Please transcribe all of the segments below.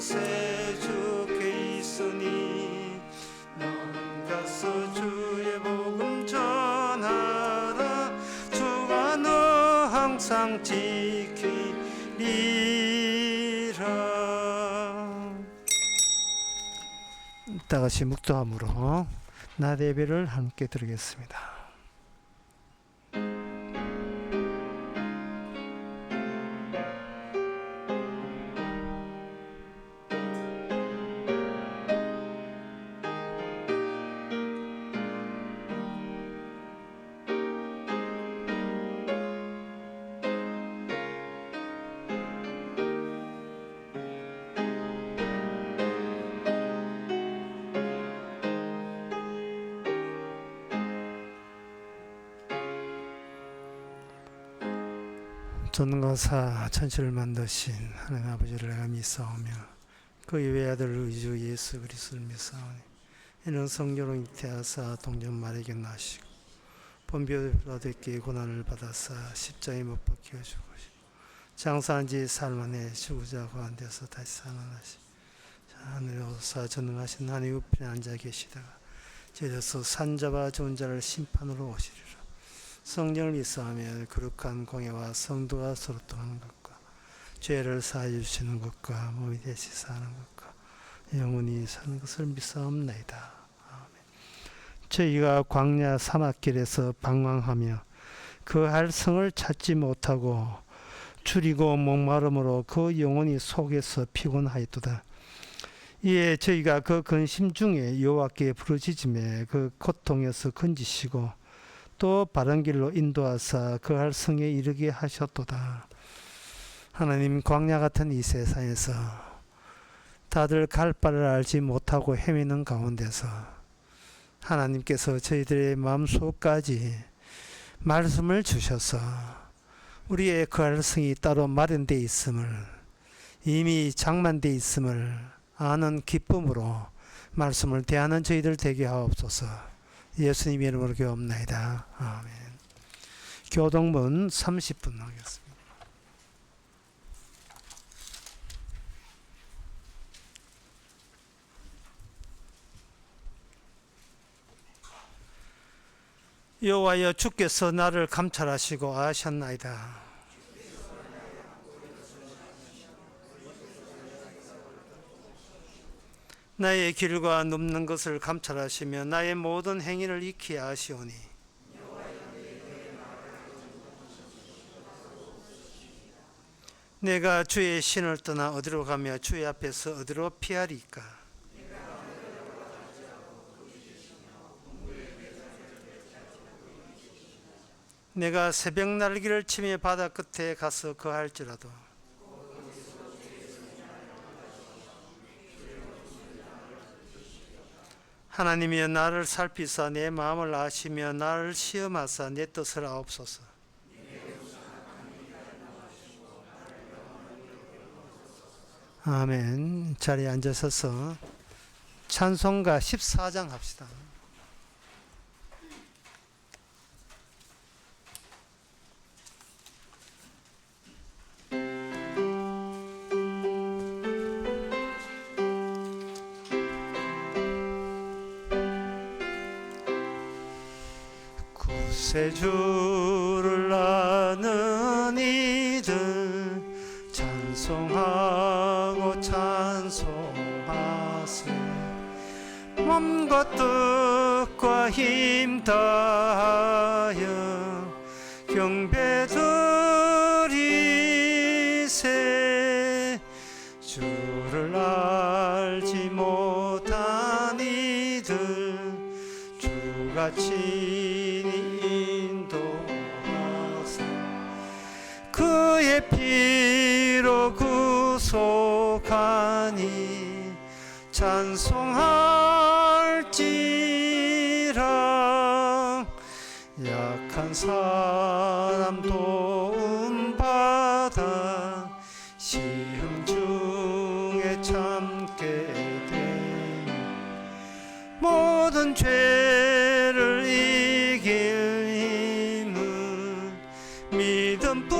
곳에 주께 있으니 넌 가서 주의 복음 전하라. 주가 너 항상 지키리라. 다같이 묵도함으로 낮 예배를 함께 드리겠습니다. 전능가사 천지를 만드신 하나님 아버지를 내가 믿사오며 그 외아들 우리 주 예수 그리스도를 믿사오니 이는 성령으로 잉태하사 동정 마리아에게 나시고 본비로 얻게 고난을 받아사 십자가에 못 박혀 죽으시고 장사한 지 사흘 만에 죽으자 가운데서 다시 살아나시고 하늘에 오사 전능하신 하나님 우편에 앉아 계시다가 제자서 산자와 좋은 자를 심판으로 오시리라. 성령을 믿사하며 거룩한 공예와 성도가 서로 통하는 것과 죄를 사하여 주시는 것과 몸이 되시 사는 것과 영원히 사는 것을 믿사옵나이다. 아멘. 저희가 광야 사막길에서 방황하며 그 할 성을 찾지 못하고 줄이고 목마름으로 그 영혼이 속에서 피곤하였도다. 이에 저희가 그 근심 중에 여호와께 부르짖음에 그 고통에서 건지시고 또 바른 길로 인도하사 그 할 성에 이르게 하셨도다. 하나님, 광야 같은 이 세상에서 다들 갈 바를 알지 못하고 헤매는 가운데서 하나님께서 저희들의 마음속까지 말씀을 주셔서 우리의 그 할 성이 따로 마련되어 있음을, 이미 장만되어 있음을 아는 기쁨으로 말씀을 대하는 저희들 되게 하옵소서. 예수님 이름으로 기도합나이다. 아멘. 교동문 30분 하겠습니다. 여호와여, 주께서 나를 감찰하시고 아셨나이다. 나의 길과 눕는 것을 감찰하시며 나의 모든 행위를 익히 아시오니 내가 주의 신을 떠나 어디로 가며 주의 앞에서 어디로 피하리까? 내가 새벽 날개를 치며 바다 끝에 가서 거할지라도 하나님이여, 나를 살피사 내 마음을 아시며 나를 시험하사 내 뜻을 아옵소서. 아멘. 자리에 앉으셔서 찬송가 14장 합시다. 구세주를 아는 이들 찬송하고 찬송하세. 몸과 뜻과 힘 다하여 경배드리세. 주를 알지 못한 이들 주가 친히 인도하사 그의 피로 구속하니 찬송할지라. 약한 사람 도움받아 시험 중에 참게 되니 모든 죄를 이길 힘은 믿음뿐이라.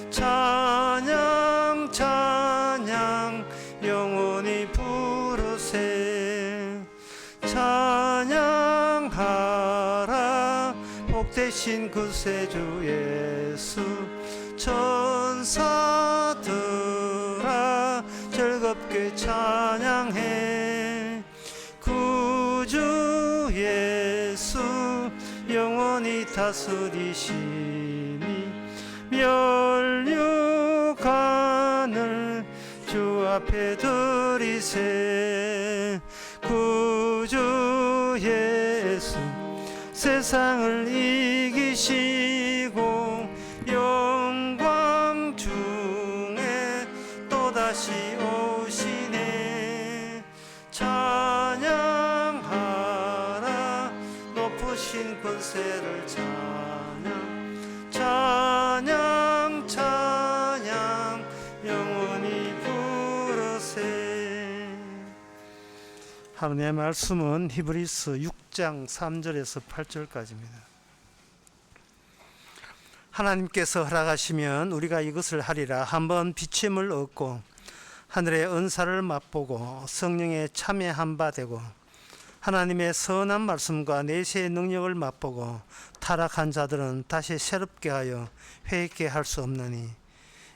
찬양 찬양 영원히 부르세 찬양하라 복되신 구세주 예수 천사들아 즐겁게 찬양해 구주 예수 영원히 다스리시니 멸류관을 주 앞에 드리세 구주 예수 세상을 이기시고 영광 중에 또다시 오시네 찬양하라 높으신 권세를 찬양 찬양 찬양 영원히 부르세. 하나님의 말씀은 히브리서 6장 3절에서 8절까지입니다. 하나님께서 허락하시면 우리가 이것을 하리라. 한번 비침을 얻고 하늘의 은사를 맛보고 성령에 참여한 바 되고 하나님의 선한 말씀과 내세의 능력을 맛보고 타락한 자들은 다시 새롭게 하여 회개케 할 수 없느니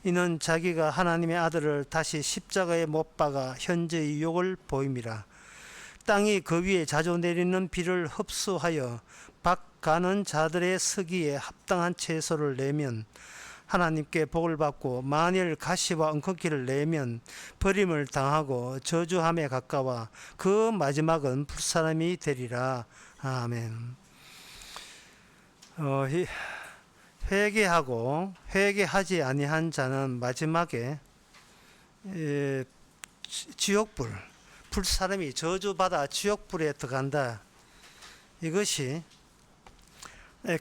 이는 자기가 하나님의 아들을 다시 십자가에 못 박아 현재의 욕을 보임이라. 땅이 그 위에 자주 내리는 비를 흡수하여 박가는 자들의 서기에 합당한 채소를 내면 하나님께 복을 받고 만일 가시와 엉겅퀴를 내면 버림을 당하고 저주함에 가까워 그 마지막은 불사람이 되리라. 아멘. 회개하고 회개하지 아니한 자는 마지막에 지옥불 불사람이 저주받아 지옥불에 들어간다. 이것이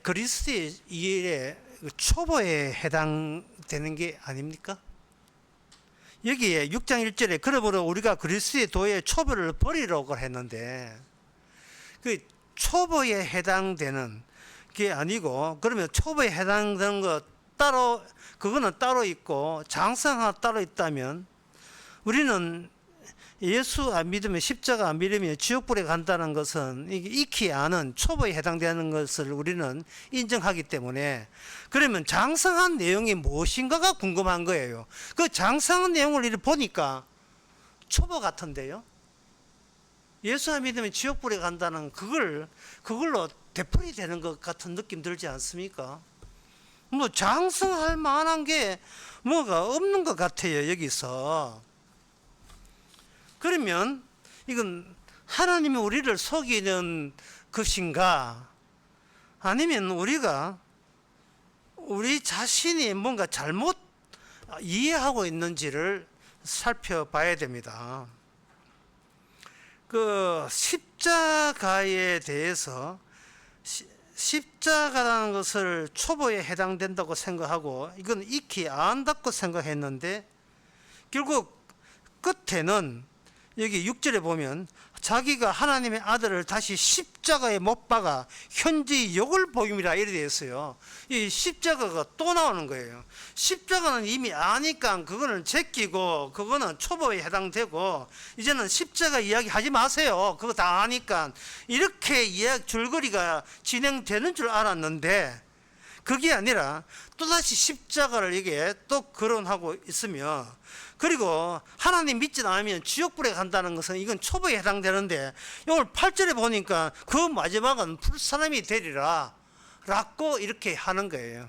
그리스도의 일에 초보에 해당되는 게 아닙니까? 여기에 6장 1절에 그러므로 우리가 그리스도의 도의 초보를 버리라고 했는데 그 초보에 해당되는 게 아니고 그러면 초보에 해당되는 거 따로 그거는 따로 있고 장성하나 따로 있다면 우리는 예수 안 믿으면 십자가 안 믿으면 지옥불에 간다는 것은 익히 아는 초보에 해당되는 것을 우리는 인정하기 때문에 그러면 장성한 내용이 무엇인가가 궁금한 거예요. 그 장성한 내용을 이렇게 보니까 초보 같은데요. 예수 안 믿으면 지옥불에 간다는 그걸로 되풀이 되는 것 같은 느낌 들지 않습니까? 뭐 장성할 만한 게 뭐가 없는 것 같아요, 여기서. 그러면 이건 하나님이 우리를 속이는 것인가? 아니면 우리가 우리 자신이 뭔가 잘못 이해하고 있는지를 살펴봐야 됩니다. 그 십자가에 대해서 십자가라는 것을 초보에 해당된다고 생각하고 이건 익히 안다고 생각했는데 결국 끝에는 여기 6절에 보면 자기가 하나님의 아들을 다시 십자가에 못 박아 현재의 욕을 보임이라 이래 되어 있어요. 이 십자가가 또 나오는 거예요. 십자가는 이미 아니까 그거는 제끼고 그거는 초보에 해당되고 이제는 십자가 이야기 하지 마세요. 그거 다 아니까 이렇게 이야기 줄거리가 진행되는 줄 알았는데 그게 아니라 또다시 십자가를 이게 또 거론하고 있으며 그리고 하나님 믿지 않으면 지옥불에 간다는 것은 이건 초보에 해당되는데 오늘 8절에 보니까 그 마지막은 불사람이 되리라 라고 이렇게 하는 거예요.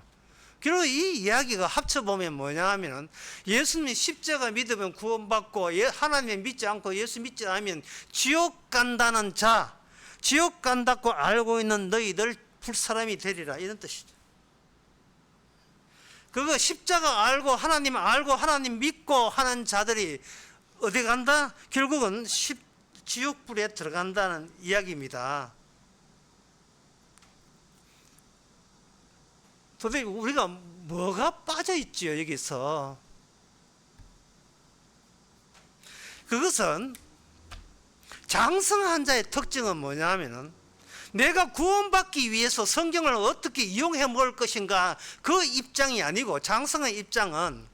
그리고 이 이야기가 합쳐보면 뭐냐 하면 예수님 십자가 믿으면 구원받고 하나님 믿지 않고 예수 믿지 않으면 지옥 간다는 자 지옥 간다고 알고 있는 너희들 불사람이 되리라 이런 뜻이죠. 그거 십자가 알고 하나님 믿고 하는 자들이 어디 간다? 결국은 지옥불에 들어간다는 이야기입니다. 도대체 우리가 뭐가 빠져있지요 여기서? 그것은 장성한 자의 특징은 뭐냐 하면은 내가 구원받기 위해서 성경을 어떻게 이용해 먹을 것인가, 그 입장이 아니고, 장성의 입장은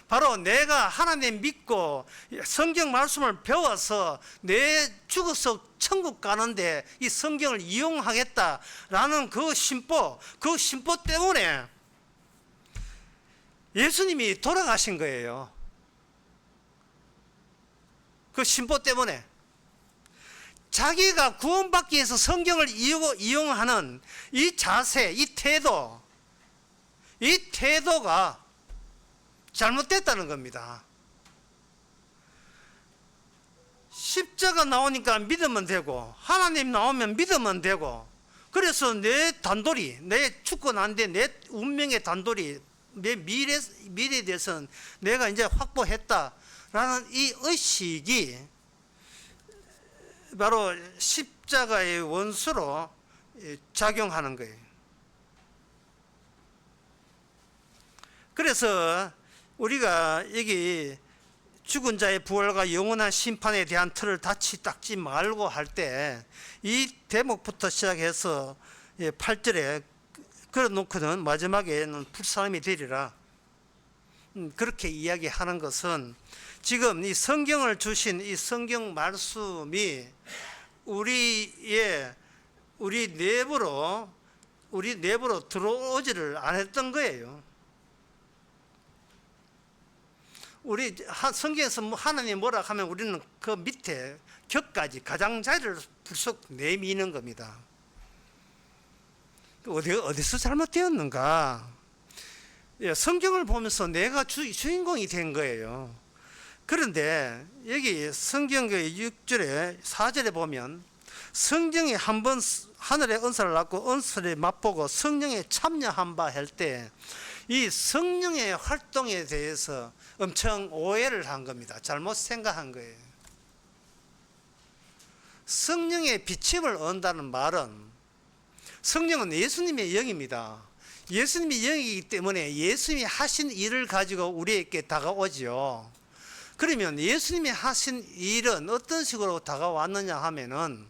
바로 내가 하나님 믿고 성경 말씀을 배워서 내 죽어서 천국 가는데 이 성경을 이용하겠다라는 그 심보 때문에 예수님이 돌아가신 거예요. 그 심보 때문에 자기가 구원받기 위해서 성경을 이용하는 이 자세, 이 태도가 잘못됐다는 겁니다. 십자가 나오니까 믿으면 되고, 하나님 나오면 믿으면 되고, 그래서 내 단돌이, 내 죽고 난 뒤에 내 운명의 단돌이, 내 미래에 대해서는 내가 이제 확보했다라는 이 의식이 바로 십자가의 원수로 작용하는 거예요. 그래서 우리가 여기 죽은 자의 부활과 영원한 심판에 대한 틀을 닦지 말고 할 때 이 대목부터 시작해서 8절에 그려놓고는 마지막에는 풀사람이 되리라, 그렇게 이야기하는 것은 지금 이 성경을 주신 이 성경 말씀이 우리 내부로 들어오지를 않았던 거예요. 우리 성경에서 하나님이 뭐라 하면 우리는 그 밑에 격까지 가장자리를 불쑥 내미는 겁니다. 어디서 잘못되었는가? 성경을 보면서 내가 주인공이 된 거예요. 그런데 여기 성경 6절에 4절에 보면 성령이 한번 하늘의 은사를 받고 은사를 맛보고 성령에 참여한 바 할 때 이 성령의 활동에 대해서 엄청 오해를 한 겁니다. 잘못 생각한 거예요. 성령의 비침을 얻는다는 말은, 성령은 예수님의 영입니다. 예수님의 영이기 때문에 예수님이 하신 일을 가지고 우리에게 다가오지요. 그러면 예수님이 하신 일은 어떤 식으로 다가왔느냐 하면은,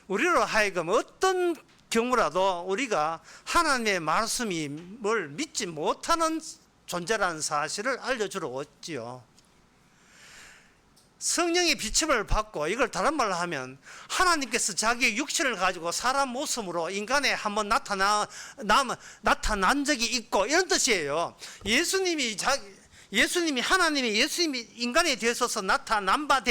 우리로 하여금 어떤 경우라도 우리가 하나님의 말씀이 뭘 믿지 못하는 존재라는 사실을 알려주러 왔지요. 성령의 비침을 받고, 이걸 다른 말로 하면 하나님께서 자기의 육신을 가지고 사람 모습으로 인간에 한번 나타난 적이 있고, 이런 뜻이에요. 예수님이 인간에 되어서 나타난 바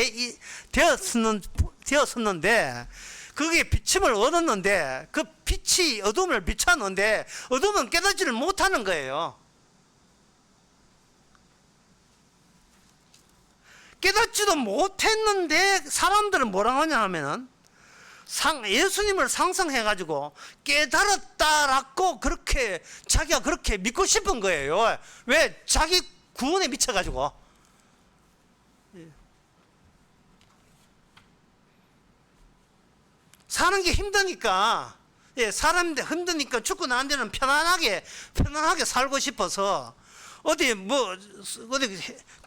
되었었는데, 그게 비침을 얻었는데, 그 빛이 어둠을 비췄는데 어둠은 깨닫지를 못하는 거예요. 깨닫지도 못했는데 사람들은 뭐라 하냐 하면은 예수님을 상상해가지고 깨달았다라고 그렇게 자기가 그렇게 믿고 싶은 거예요. 왜? 자기 구원에 미쳐가지고. 사는 게 힘드니까, 사람인데 힘드니까 죽고 난 데는 편안하게 살고 싶어서 어디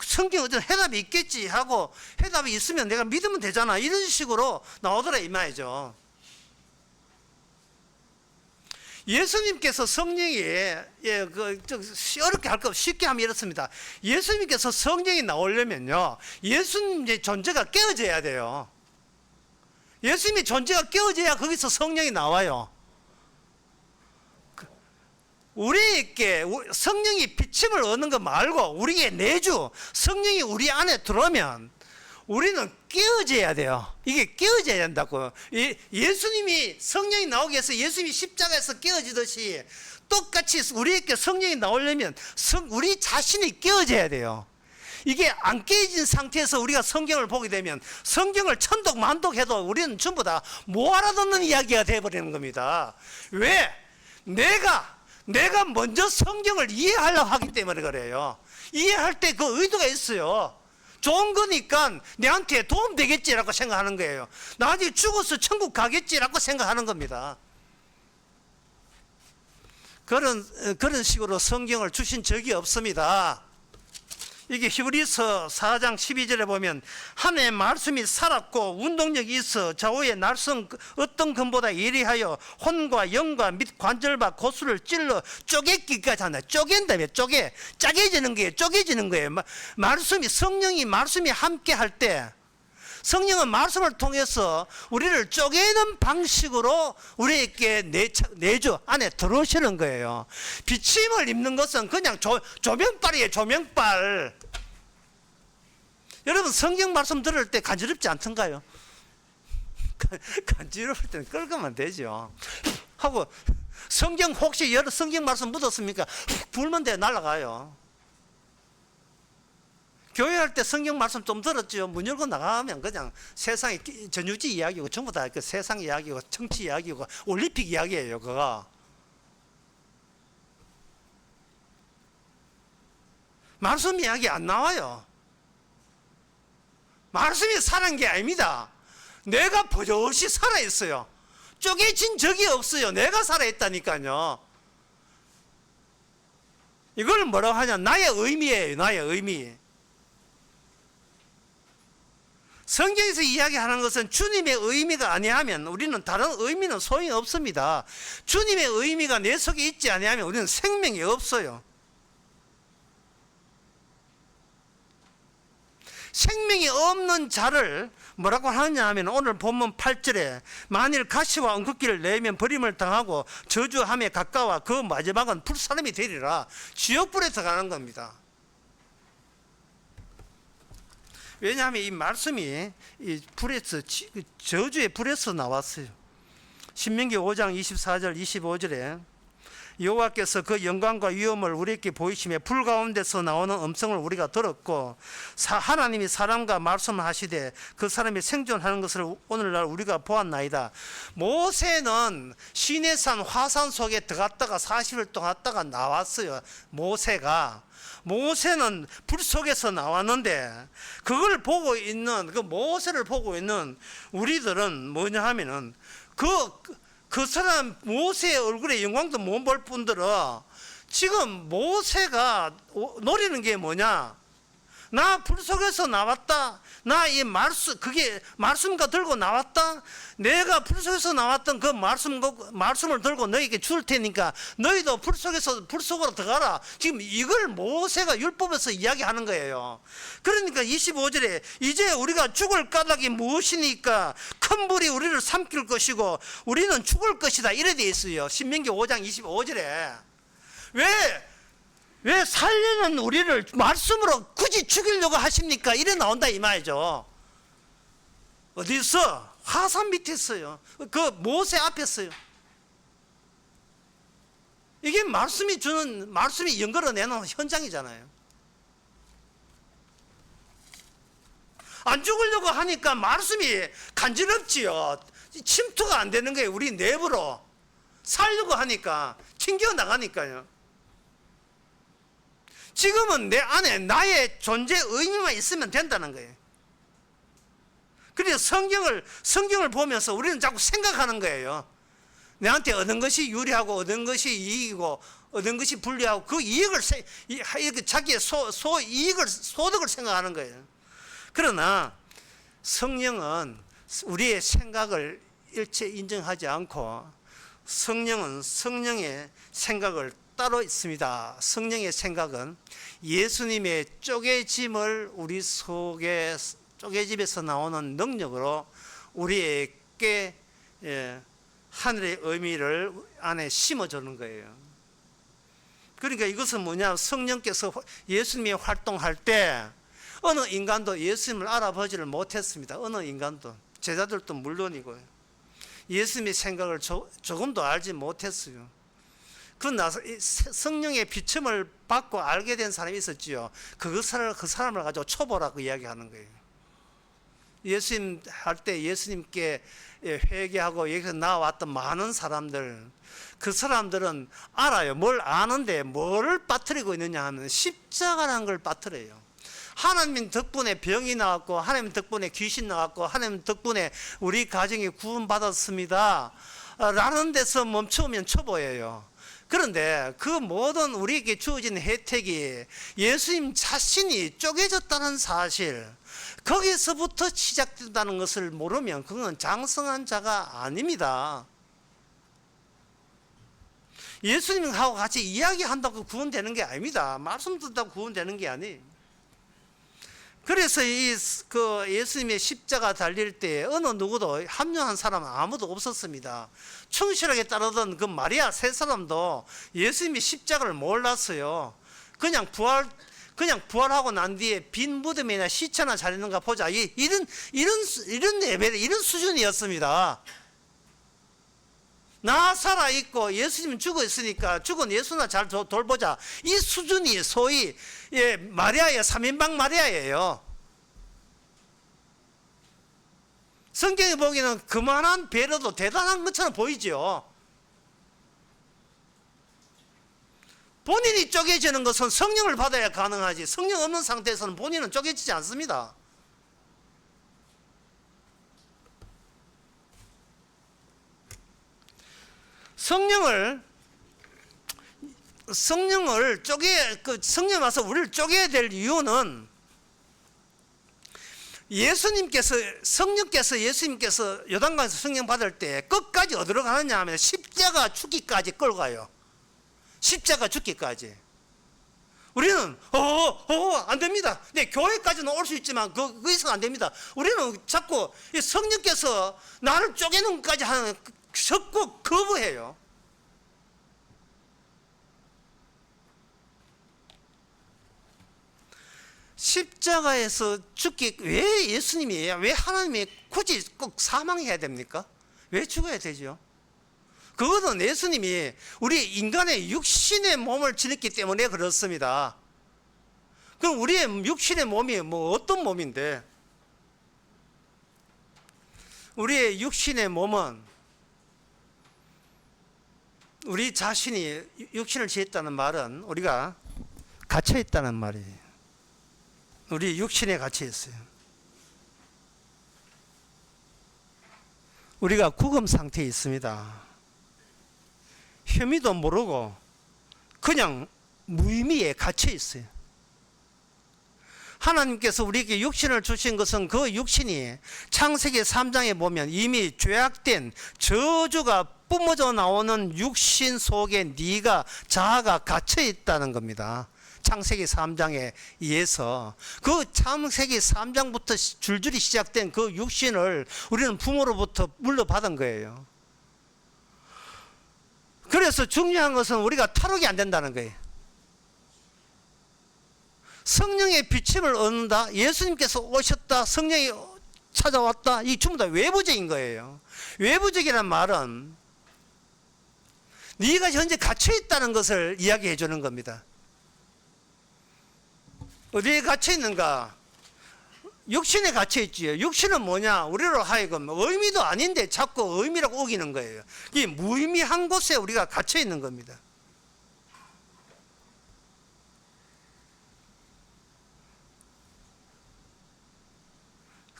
성경 어떤 해답이 있겠지 하고, 해답이 있으면 내가 믿으면 되잖아, 이런 식으로 나오더라 이 말이죠. 예수님께서 성령이 어렵게 할 거 없이 쉽게 하면 이렇습니다. 예수님께서 성령이 나오려면요, 예수님의 존재가 깨어져야 돼요. 예수님의 존재가 깨어져야 거기서 성령이 나와요. 우리에게 성령이 비침을 얻는 거 말고 우리의 내주, 성령이 우리 안에 들어오면 우리는 깨어져야 돼요. 이게 깨어져야 된다고. 예수님이 성령이 나오기 위해서 예수님이 십자가에서 깨어지듯이 똑같이 우리에게 성령이 나오려면 우리 자신이 깨어져야 돼요. 이게 안 깨진 상태에서 우리가 성경을 보게 되면 성경을 천독 만독해도 우리는 전부 다 못 알아듣는 이야기가 되어버리는 겁니다. 왜? 내가 먼저 성경을 이해하려고 하기 때문에 그래요. 이해할 때 그 의도가 있어요. 좋은 거니까 내한테 도움 되겠지라고 생각하는 거예요. 나중에 죽어서 천국 가겠지라고 생각하는 겁니다. 그런 식으로 성경을 주신 적이 없습니다. 이게 히브리서 4장 12절에 보면 하나님의 말씀이 살았고 운동력이 있어 좌우의 날선 어떤 금보다 예리하여 혼과 영과 및 관절과 고수를 찔러 쪼개기까지 한다. 쪼갠다며 짜게지는 거예요. 쪼개지는 거예요. 말씀이 성령이 말씀이 함께 할 때 성령은 말씀을 통해서 우리를 쪼개는 방식으로 우리에게 내주 안에 들어오시는 거예요. 비침을 입는 것은 그냥 조명빨이에요. 조명빨. 여러분 성경 말씀 들을 때 간지럽지 않던가요? 간지러울 때는 끌고만 되죠. 하고 성경 혹시 여러 성경 말씀 묻었습니까? 불면 돼 날아가요. 교회할 때 성경 말씀 좀 들었죠. 문 열고 나가면 그냥 세상의 전유지 이야기고 전부 다 그 세상 이야기고 정치 이야기고 올림픽 이야기예요. 그거 말씀 이야기 안 나와요. 말씀이 살아난 게 아닙니다. 내가 버젓이 살아있어요. 쪼개진 적이 없어요. 내가 살아있다니까요. 이걸 뭐라고 하냐? 나의 의미예요. 나의 의미. 성경에서 이야기하는 것은 주님의 의미가 아니하면 우리는 다른 의미는 소용이 없습니다. 주님의 의미가 내 속에 있지 아니하면 우리는 생명이 없어요. 생명이 없는 자를 뭐라고 하느냐 하면 오늘 본문 8절에 만일 가시와 엉겅퀴를 내면 버림을 당하고 저주함에 가까워 그 마지막은 불사름이 되리라. 지옥불에 들어가는 겁니다. 왜냐하면 이 말씀이 이 불에서 저주의 불에서 나왔어요. 신명기 5장 24절 25절에 여호와께서 그 영광과 위엄을 우리에게 보이시며 불 가운데서 나오는 음성을 우리가 들었고 하나님이 사람과 말씀을 하시되 그 사람이 생존하는 것을 오늘날 우리가 보았나이다. 모세는 시내산 화산 속에 들어갔다가 40일 동안 갔다가 나왔어요. 모세는 불 속에서 나왔는데 그걸 보고 있는 그 모세를 보고 있는 우리들은 뭐냐 하면은 그 사람 모세의 얼굴에 영광도 못 볼 뿐더러 지금 모세가 노리는 게 뭐냐? 나 불 속에서 나왔다. 나 이 그게 말씀과 들고 나왔다. 내가 불 속에서 나왔던 그 말씀을 들고 너에게 줄 테니까 너희도 불 속으로 들어가라. 지금 이걸 모세가 율법에서 이야기하는 거예요. 그러니까 25절에 이제 우리가 죽을 까닭이 무엇이니까 큰 불이 우리를 삼킬 것이고 우리는 죽을 것이다. 이래 돼 있어요. 신명기 5장 25절에. 왜 살리는 우리를 말씀으로 굳이 죽이려고 하십니까? 이래 나온다 이 말이죠. 어디 있어? 화산 밑에 있어요. 그 모세 앞에 있어요. 이게 말씀이 연결어내는 현장이잖아요. 안 죽으려고 하니까 말씀이 간지럽지요. 침투가 안 되는 거예요. 우리 내부로 살려고 하니까 튕겨 나가니까요. 지금은 내 안에 나의 존재 의미만 있으면 된다는 거예요. 그래서 성경을 보면서 우리는 자꾸 생각하는 거예요. 내한테 얻은 것이 유리하고 얻은 것이 이익이고 얻은 것이 불리하고 그 이익을 자기의 소득을 생각하는 거예요. 그러나 성령은 우리의 생각을 일체 인정하지 않고 성령은 성령의 생각을 따로 있습니다. 성령의 생각은 예수님의 쪼개짐을 우리 속에 쪼개짐에서 나오는 능력으로 우리에게 하늘의 의미를 안에 심어주는 거예요. 그러니까 이것은 뭐냐? 성령께서 예수님이 활동할 때 어느 인간도 예수님을 알아보지를 못했습니다. 어느 인간도. 제자들도 물론이고요. 예수님의 생각을 조금도 알지 못했어요. 나서 성령의 비침을 받고 알게 된 사람이 있었지요. 그 사람을 가지고 초보라고 이야기하는 거예요. 예수님 할 때 예수님께 회개하고 여기서 나왔던 많은 사람들, 그 사람들은 알아요. 뭘 아는데 뭐를 빠뜨리고 있느냐 하면 십자가라는 걸 빠뜨려요. 하나님 덕분에 병이 나왔고 하나님 덕분에 귀신 나왔고 하나님 덕분에 우리 가정이 구원받았습니다. 라는 데서 멈추면 초보예요. 그런데 그 모든 우리에게 주어진 혜택이 예수님 자신이 쪼개졌다는 사실, 거기서부터 시작된다는 것을 모르면 그건 장성한 자가 아닙니다. 예수님하고 같이 이야기한다고 구원되는 게 아닙니다. 말씀 듣다고 구원되는 게 아니에요. 그래서 그 예수님의 십자가 달릴 때 어느 누구도 합류한 사람은 아무도 없었습니다. 충실하게 따르던 그 마리아 세 사람도 예수님의 십자가를 몰랐어요. 그냥 부활하고 난 뒤에 빈 무덤이나 시체나 잘 있는가 보자. 이런 레벨, 이런 수준이었습니다. 나 살아있고 예수님은 죽어있으니까 죽은 예수나 잘 돌보자. 이 수준이 소위 마리아의 3인방 마리아예요. 성경에 보기에는 그만한 배려도 대단한 것처럼 보이죠. 본인이 쪼개지는 것은 성령을 받아야 가능하지, 성령 없는 상태에서는 본인은 쪼개지지 않습니다. 성령을 성령 와서 우리를 쪼개야 될 이유는 성령께서 예수님께서 요단강에서 성령 받을 때 끝까지 어디로 가느냐 하면 십자가 죽기까지 끌고 가요. 십자가 죽기까지. 우리는 안 됩니다. 네, 교회까지는 올 수 있지만 거기서 안 됩니다. 우리는 자꾸 성령께서 나를 쪼개는 것까지 하는 적극 거부해요. 십자가에서 죽기, 왜 예수님이, 왜 하나님이 굳이 꼭 사망해야 됩니까? 왜 죽어야 되죠? 그것은 예수님이 우리 인간의 육신의 몸을 지녔기 때문에 그렇습니다. 그럼 우리의 육신의 몸이 어떤 몸인데? 우리의 육신의 몸은 우리 자신이 육신을 지었다는 말은 우리가 갇혀 있다는 말이에요. 우리 육신에 갇혀 있어요. 우리가 구금 상태에 있습니다. 혐의도 모르고 그냥 무의미에 갇혀 있어요. 하나님께서 우리에게 육신을 주신 것은 그 육신이 창세기 3장에 보면 이미 죄악된 저주가 뿜어져 나오는 육신 속에 네가 자아가 갇혀 있다는 겁니다. 창세기 3장에 의해서 그 창세기 3장부터 줄줄이 시작된 그 육신을 우리는 부모로부터 물려받은 거예요. 그래서 중요한 것은 우리가 탈옥이 안 된다는 거예요. 성령의 비침을 얻는다, 예수님께서 오셨다, 성령이 찾아왔다, 이 전부 다 외부적인 거예요. 외부적이란 말은 네가 현재 갇혀 있다는 것을 이야기해 주는 겁니다. 어디에 갇혀 있는가? 육신에 갇혀 있지요. 육신은 뭐냐? 우리로 하여금 의미도 아닌데 자꾸 의미라고 우기는 거예요. 이 무의미한 곳에 우리가 갇혀 있는 겁니다.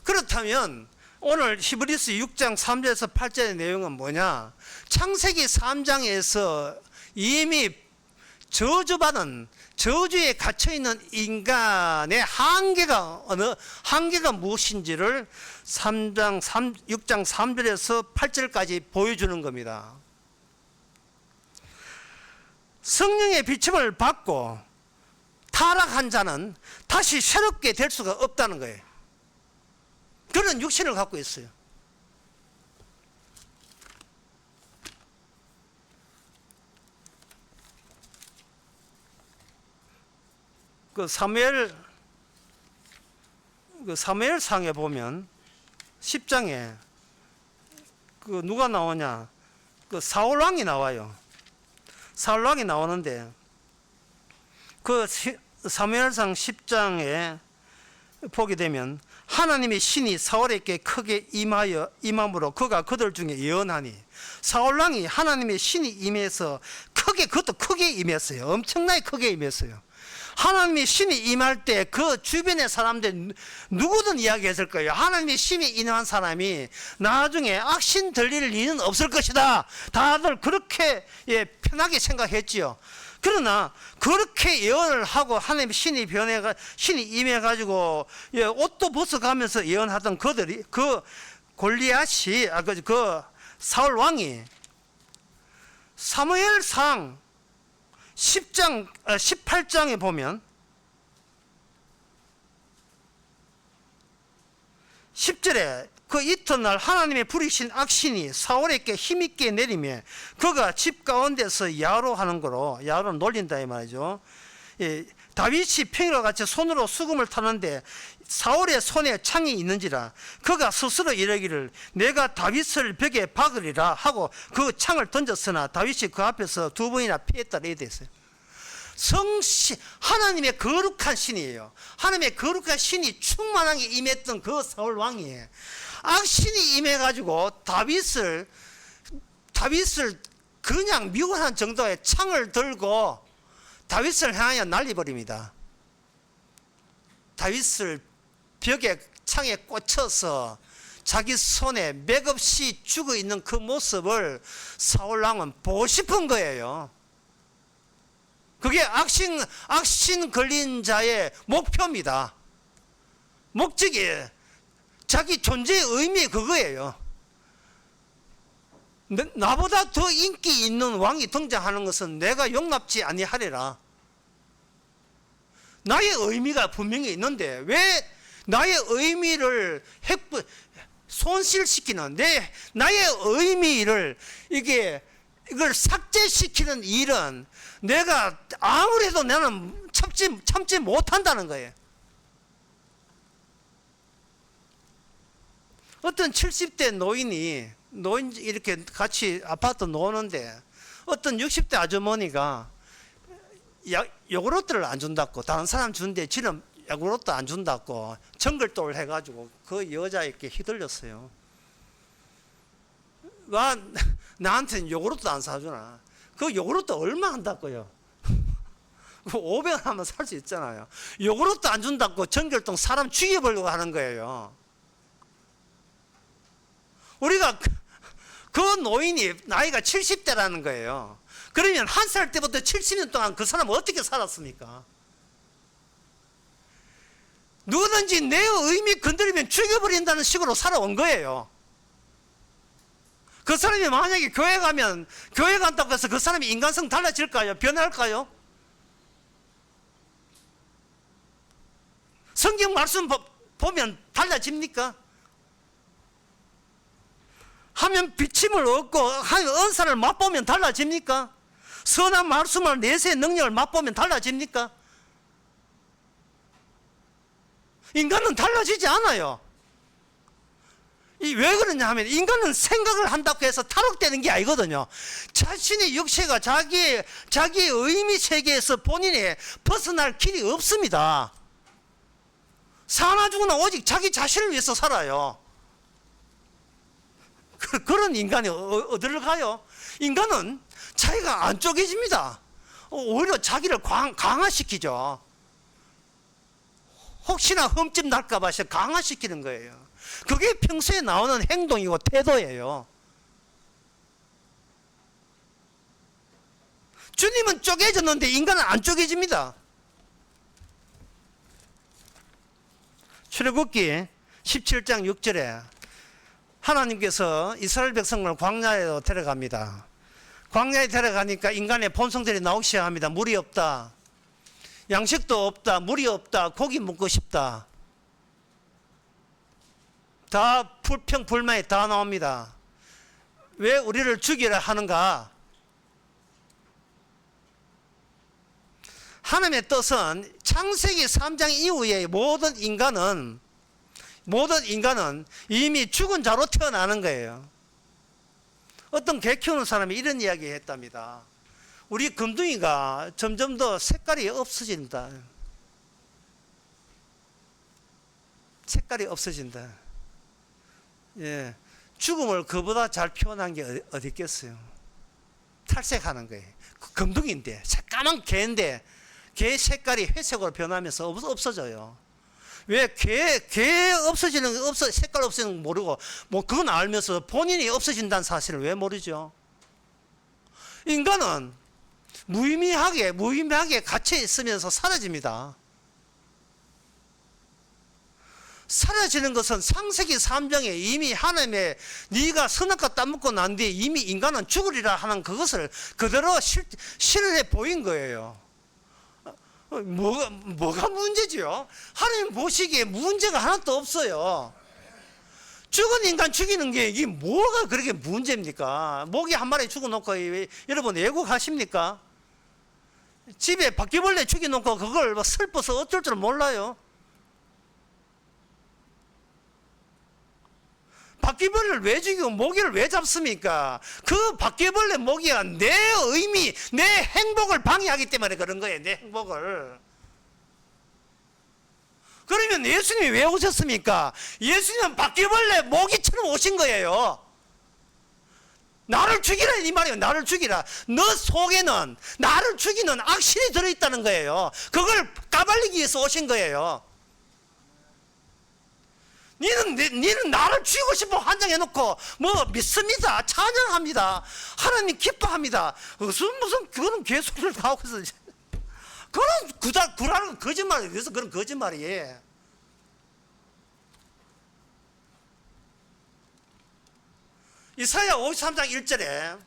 그렇다면 오늘 히브리서 6장 3절에서 8절의 내용은 뭐냐? 창세기 3장에서 이미 저주받은, 저주에 갇혀있는 인간의 한계가 무엇인지를 6장 3절에서 8절까지 보여주는 겁니다. 성령의 비침을 받고 타락한 자는 다시 새롭게 될 수가 없다는 거예요. 그런 육신을 갖고 있어요. 그 사무엘상에 보면 10장에 그 누가 나오냐? 그 사울왕이 나와요. 사울왕이 나오는데 그 사무엘상 10장에 보게 되면 하나님의 신이 사울에게 크게 임함으로 그가 그들 중에 예언하니, 사울왕이 하나님의 신이 임해서 그것도 크게 임했어요. 엄청나게 크게 임했어요. 하나님의 신이 임할 때 그 주변의 사람들 누구든 이야기했을 거예요. 하나님의 신이 임한 사람이 나중에 악신 들릴 일은 없을 것이다. 다들 그렇게 편하게 생각했지요. 그러나 그렇게 예언을 하고 하나님의 신이 임해가지고 옷도 벗어가면서 예언하던 그들이 그 골리앗이 그 사울 왕이 사무엘상 18장에 보면 10절에 그 이튿날 하나님의 부리신 악신이 사울에게 힘있게 내리며 그가 집 가운데서 야로하는 거로, 야로는 놀린다 이 말이죠. 다윗이 평일과 같이 손으로 수금을 타는데 사울의 손에 창이 있는지라 그가 스스로 이르기를 내가 다윗을 벽에 박으리라 하고 그 창을 던졌으나 다윗이 그 앞에서 2번이나 피했다라 이렇게 됐어요. 하나님의 거룩한 신이에요. 하나님의 거룩한 신이 충만하게 임했던 그 사울 왕이 악신이 임해가지고 다윗을 그냥 미워하는 정도의 창을 들고 다윗을 향하여 날려버립니다. 다윗을 벽에 창에 꽂혀서 자기 손에 맥없이 죽어 있는 그 모습을 사울 왕은 보고 싶은 거예요. 그게 악신 걸린 자의 목표입니다. 목적이 자기 존재의 의미 그거예요. 나보다 더 인기 있는 왕이 등장하는 것은 내가 용납지 아니하리라. 나의 의미가 분명히 있는데 왜 나의 의미를 손실시키는 나의 의미를 이걸 삭제시키는 일은 내가 아무래도 나는 참지 못한다는 거예요. 어떤 70대 노인 이렇게 같이 아파트 노는데 어떤 60대 아주머니가 요구르트를 안 준다고 다른 사람 주는데 지는 요구르트 안 준다고 정글돌 해가지고 그 여자에게 휘둘렸어요. 와 나한테는 요구르트 안 사주나. 그 요구르트 얼마 한다고요? 500원 하면 살 수 있잖아요. 요구르트 안 준다고 정글동 사람 죽여보려고 하는 거예요. 우리가 그 노인이 나이가 70대라는 거예요. 그러면 한 살 때부터 70년 동안 그 사람은 어떻게 살았습니까? 누구든지 내 의미 건드리면 죽여버린다는 식으로 살아온 거예요. 그 사람이 만약에 교회 간다고 해서 그 사람이 인간성 달라질까요? 변할까요? 성경 말씀 보면 달라집니까? 하면 비침을 얻고 하면 은사를 맛보면 달라집니까? 선한 말씀을 내세의 능력을 맛보면 달라집니까? 인간은 달라지지 않아요. 왜 그러냐 하면 인간은 생각을 한다고 해서 탈옥되는 게 아니거든요. 자신의 육체가 자기의 의미 세계에서 본인이 벗어날 길이 없습니다. 사나 죽으나 오직 자기 자신을 위해서 살아요. 그런 인간이 어디를 가요? 인간은 자기가 안 쪼개집니다. 오히려 자기를 강화시키죠. 혹시나 흠집 날까 봐 강화시키는 거예요. 그게 평소에 나오는 행동이고 태도예요. 주님은 쪼개졌는데 인간은 안 쪼개집니다. 출애굽기 17장 6절에 하나님께서 이스라엘 백성을 광야로 데려갑니다. 광야에 데려가니까 인간의 본성들이 나오기 시작합니다. 물이 없다. 양식도 없다. 물이 없다. 고기 먹고 싶다. 다 불평불만이 다 나옵니다. 왜 우리를 죽이려 하는가? 하나님의 뜻은 창세기 3장 이후에 모든 인간은 이미 죽은 자로 태어나는 거예요. 어떤 개 키우는 사람이 이런 이야기 했답니다. 우리 금둥이가 점점 더 색깔이 없어진다. 색깔이 없어진다. 예, 죽음을 그보다 잘 표현한 게 어디 있겠어요. 탈색하는 거예요. 금둥이인데 새까만 개인데 개 색깔이 회색으로 변하면서 없어져요. 왜 개 없어지는 색깔 없어지는 거 모르고 뭐 그건 알면서 본인이 없어진다는 사실을 왜 모르죠? 인간은 무의미하게 갇혀 있으면서 사라집니다. 사라지는 것은 창세기 3장에 이미 하나님의 네가 선악과 따먹고 난 뒤에 이미 인간은 죽으리라 하는 그것을 그대로 실현해 보인 거예요. 뭐가 문제지요? 하나님 보시기에 문제가 하나도 없어요. 죽은 인간 죽이는 게 이게 뭐가 그렇게 문제입니까? 모기 한 마리 죽여놓고 여러분 애국하십니까? 집에 바퀴벌레 죽여놓고 그걸 슬퍼서 어쩔 줄 몰라요. 바퀴벌레를 왜 죽이고 모기를 왜 잡습니까? 그 바퀴벌레 모기가 내 의미, 내 행복을 방해하기 때문에 그런 거예요. 내 행복을. 그러면 예수님이 왜 오셨습니까? 예수님은 바퀴벌레 모기처럼 오신 거예요. 나를 죽이라 이 말이에요. 나를 죽이라. 너 속에는 나를 죽이는 악신이 들어있다는 거예요. 그걸 까발리기 위해서 오신 거예요. 니는 나를 죽이고 싶어 환장해놓고 뭐 믿습니다. 찬양합니다. 하나님 기뻐합니다. 무슨 그런 개소리를 다 하고 있어. 그런 구라는 거짓말이에요. 그래서 그런 거짓말이에요. 이사야 53장 1절에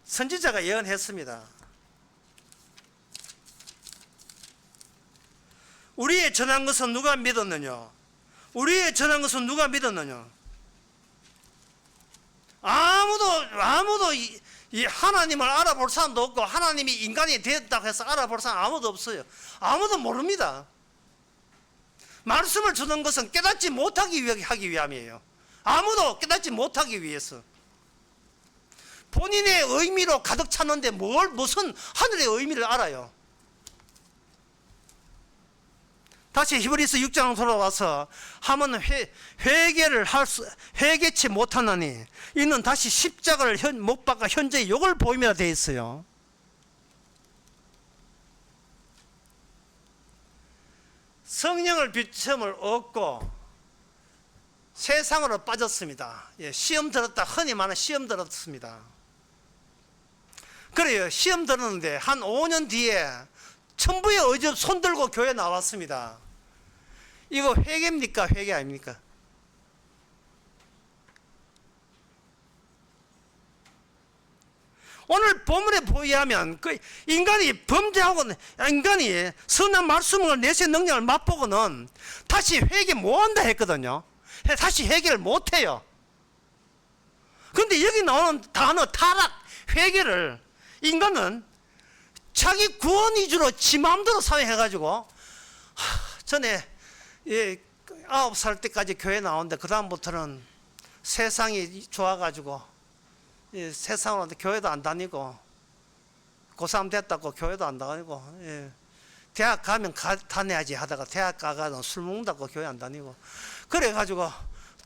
선지자가 예언했습니다. 우리의 전한 것은 누가 믿었느냐? 우리의 전한 것은 누가 믿었느냐? 아무도 이 하나님을 알아볼 사람도 없고 하나님이 인간이 되었다고 해서 알아볼 사람 아무도 없어요. 아무도 모릅니다. 말씀을 주는 것은 깨닫지 못하기 위함이에요. 아무도 깨닫지 못하기 위해서. 본인의 의미로 가득 찼는데 무슨 하늘의 의미를 알아요? 다시 히브리서 6장 돌아와서 하면 회개치 못하나니 이는 다시 십자가를 못 박아 현재 욕을 보이며 되어 있어요. 성령을 비참을 얻고 세상으로 빠졌습니다. 시험 들었다. 흔히 말하는 시험 들었습니다. 그래요. 시험 들었는데 한 5년 뒤에 천부의 의지 손들고 교회 나왔습니다. 이거 회개입니까? 회개 아닙니까? 오늘 본문에 보이하면 그 인간이 범죄하고 인간이 선한 말씀을 내세 능력을 맛보고는 다시 회개 못한다 했거든요. 다시 회개를 못해요. 그런데 여기 나오는 단어 타락, 회개를 인간은 자기 구원 위주로 지 마음대로 사용해가지고 전에 9살 때까지 교회 나오는데 그 다음부터는 세상이 좋아가지고 세상으로 교회도 안 다니고 고3 됐다고 교회도 안 다니고 대학 가면 다녀야지 하다가 대학 가가지고 술 먹는다고 교회 안 다니고 그래가지고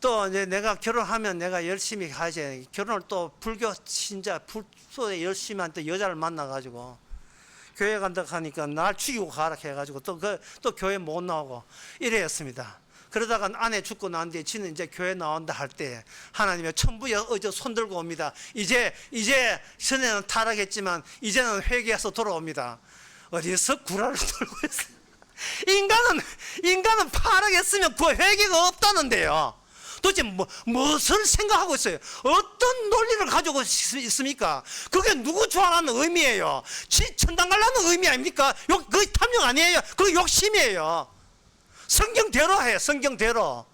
또 이제 내가 결혼하면 내가 열심히 하지 결혼을 또 불교 신자 불소에 열심히 한 또 여자를 만나가지고 교회 간다 하니까 날 죽이고 가라 해가지고 또 교회 못 나오고 이래였습니다. 그러다가 아내 죽고 난 뒤에 지는 이제 교회 나온다 할 때 하나님의 천부의 의지 손들고 옵니다. 이제 전에는 타락했지만 이제는 회개해서 돌아옵니다. 어디서 구라를 들고 있어요? 인간은 타락했으면 그 회개가 없다는데요. 도대체 무엇을 생각하고 있어요? 어떤 논리를 가지고 있습니까? 그게 누구 좋아하는 의미예요? 천당 가려는 의미 아닙니까? 그게 탐욕 아니에요? 그게 욕심이에요. 성경대로 해요. 성경대로.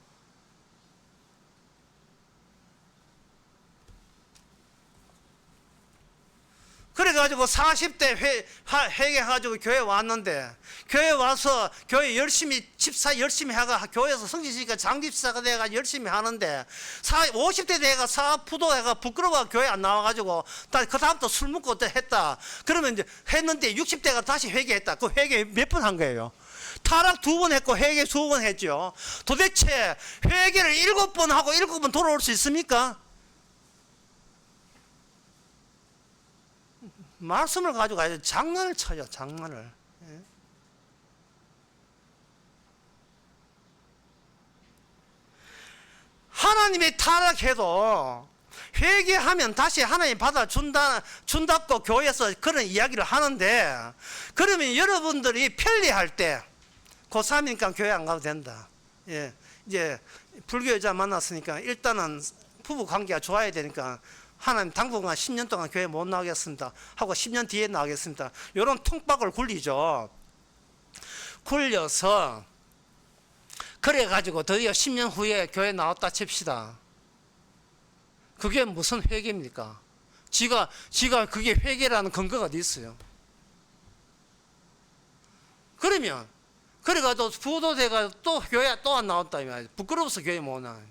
그래가지고 40대 회개해가지고 교회 왔는데 교회 와서 교회 열심히 집사 열심히 해가 교회에서 성지시니까 장집사가 돼가 열심히 하는데 50대 돼가 사부도 해가 부끄러워 교회 안 나와가지고 그 다음부터 술 먹고 했다. 그러면 이제 했는데 60대가 다시 회개했다. 그 회개 몇 번 한 거예요? 타락 2번 했고 회개 2번 했죠. 도대체 회개를 7번 하고 7번 돌아올 수 있습니까? 말씀을 가지고 아주 장난을 쳐요. 장난을. 예? 하나님이 타락해도 회개하면 다시 하나님 준다고 교회에서 그런 이야기를 하는데, 그러면 여러분들이 편리할 때 고3이니까 교회 안 가도 된다. 예, 이제 불교 여자 만났으니까 일단은 부부 관계가 좋아야 되니까 하나님 당분간 10년 동안 교회 못 나가겠습니다 하고 10년 뒤에 나가겠습니다. 이런 통박을 굴리죠. 굴려서 그래가지고 드디어 10년 후에 교회 나왔다 칩시다. 그게 무슨 회개입니까? 지가 그게 회개라는 근거가 어디 있어요? 그러면 그래가지고 부도 돼가지고 또 교회 또 안 나왔다 이 말이야. 부끄러워서 교회 못 나와요.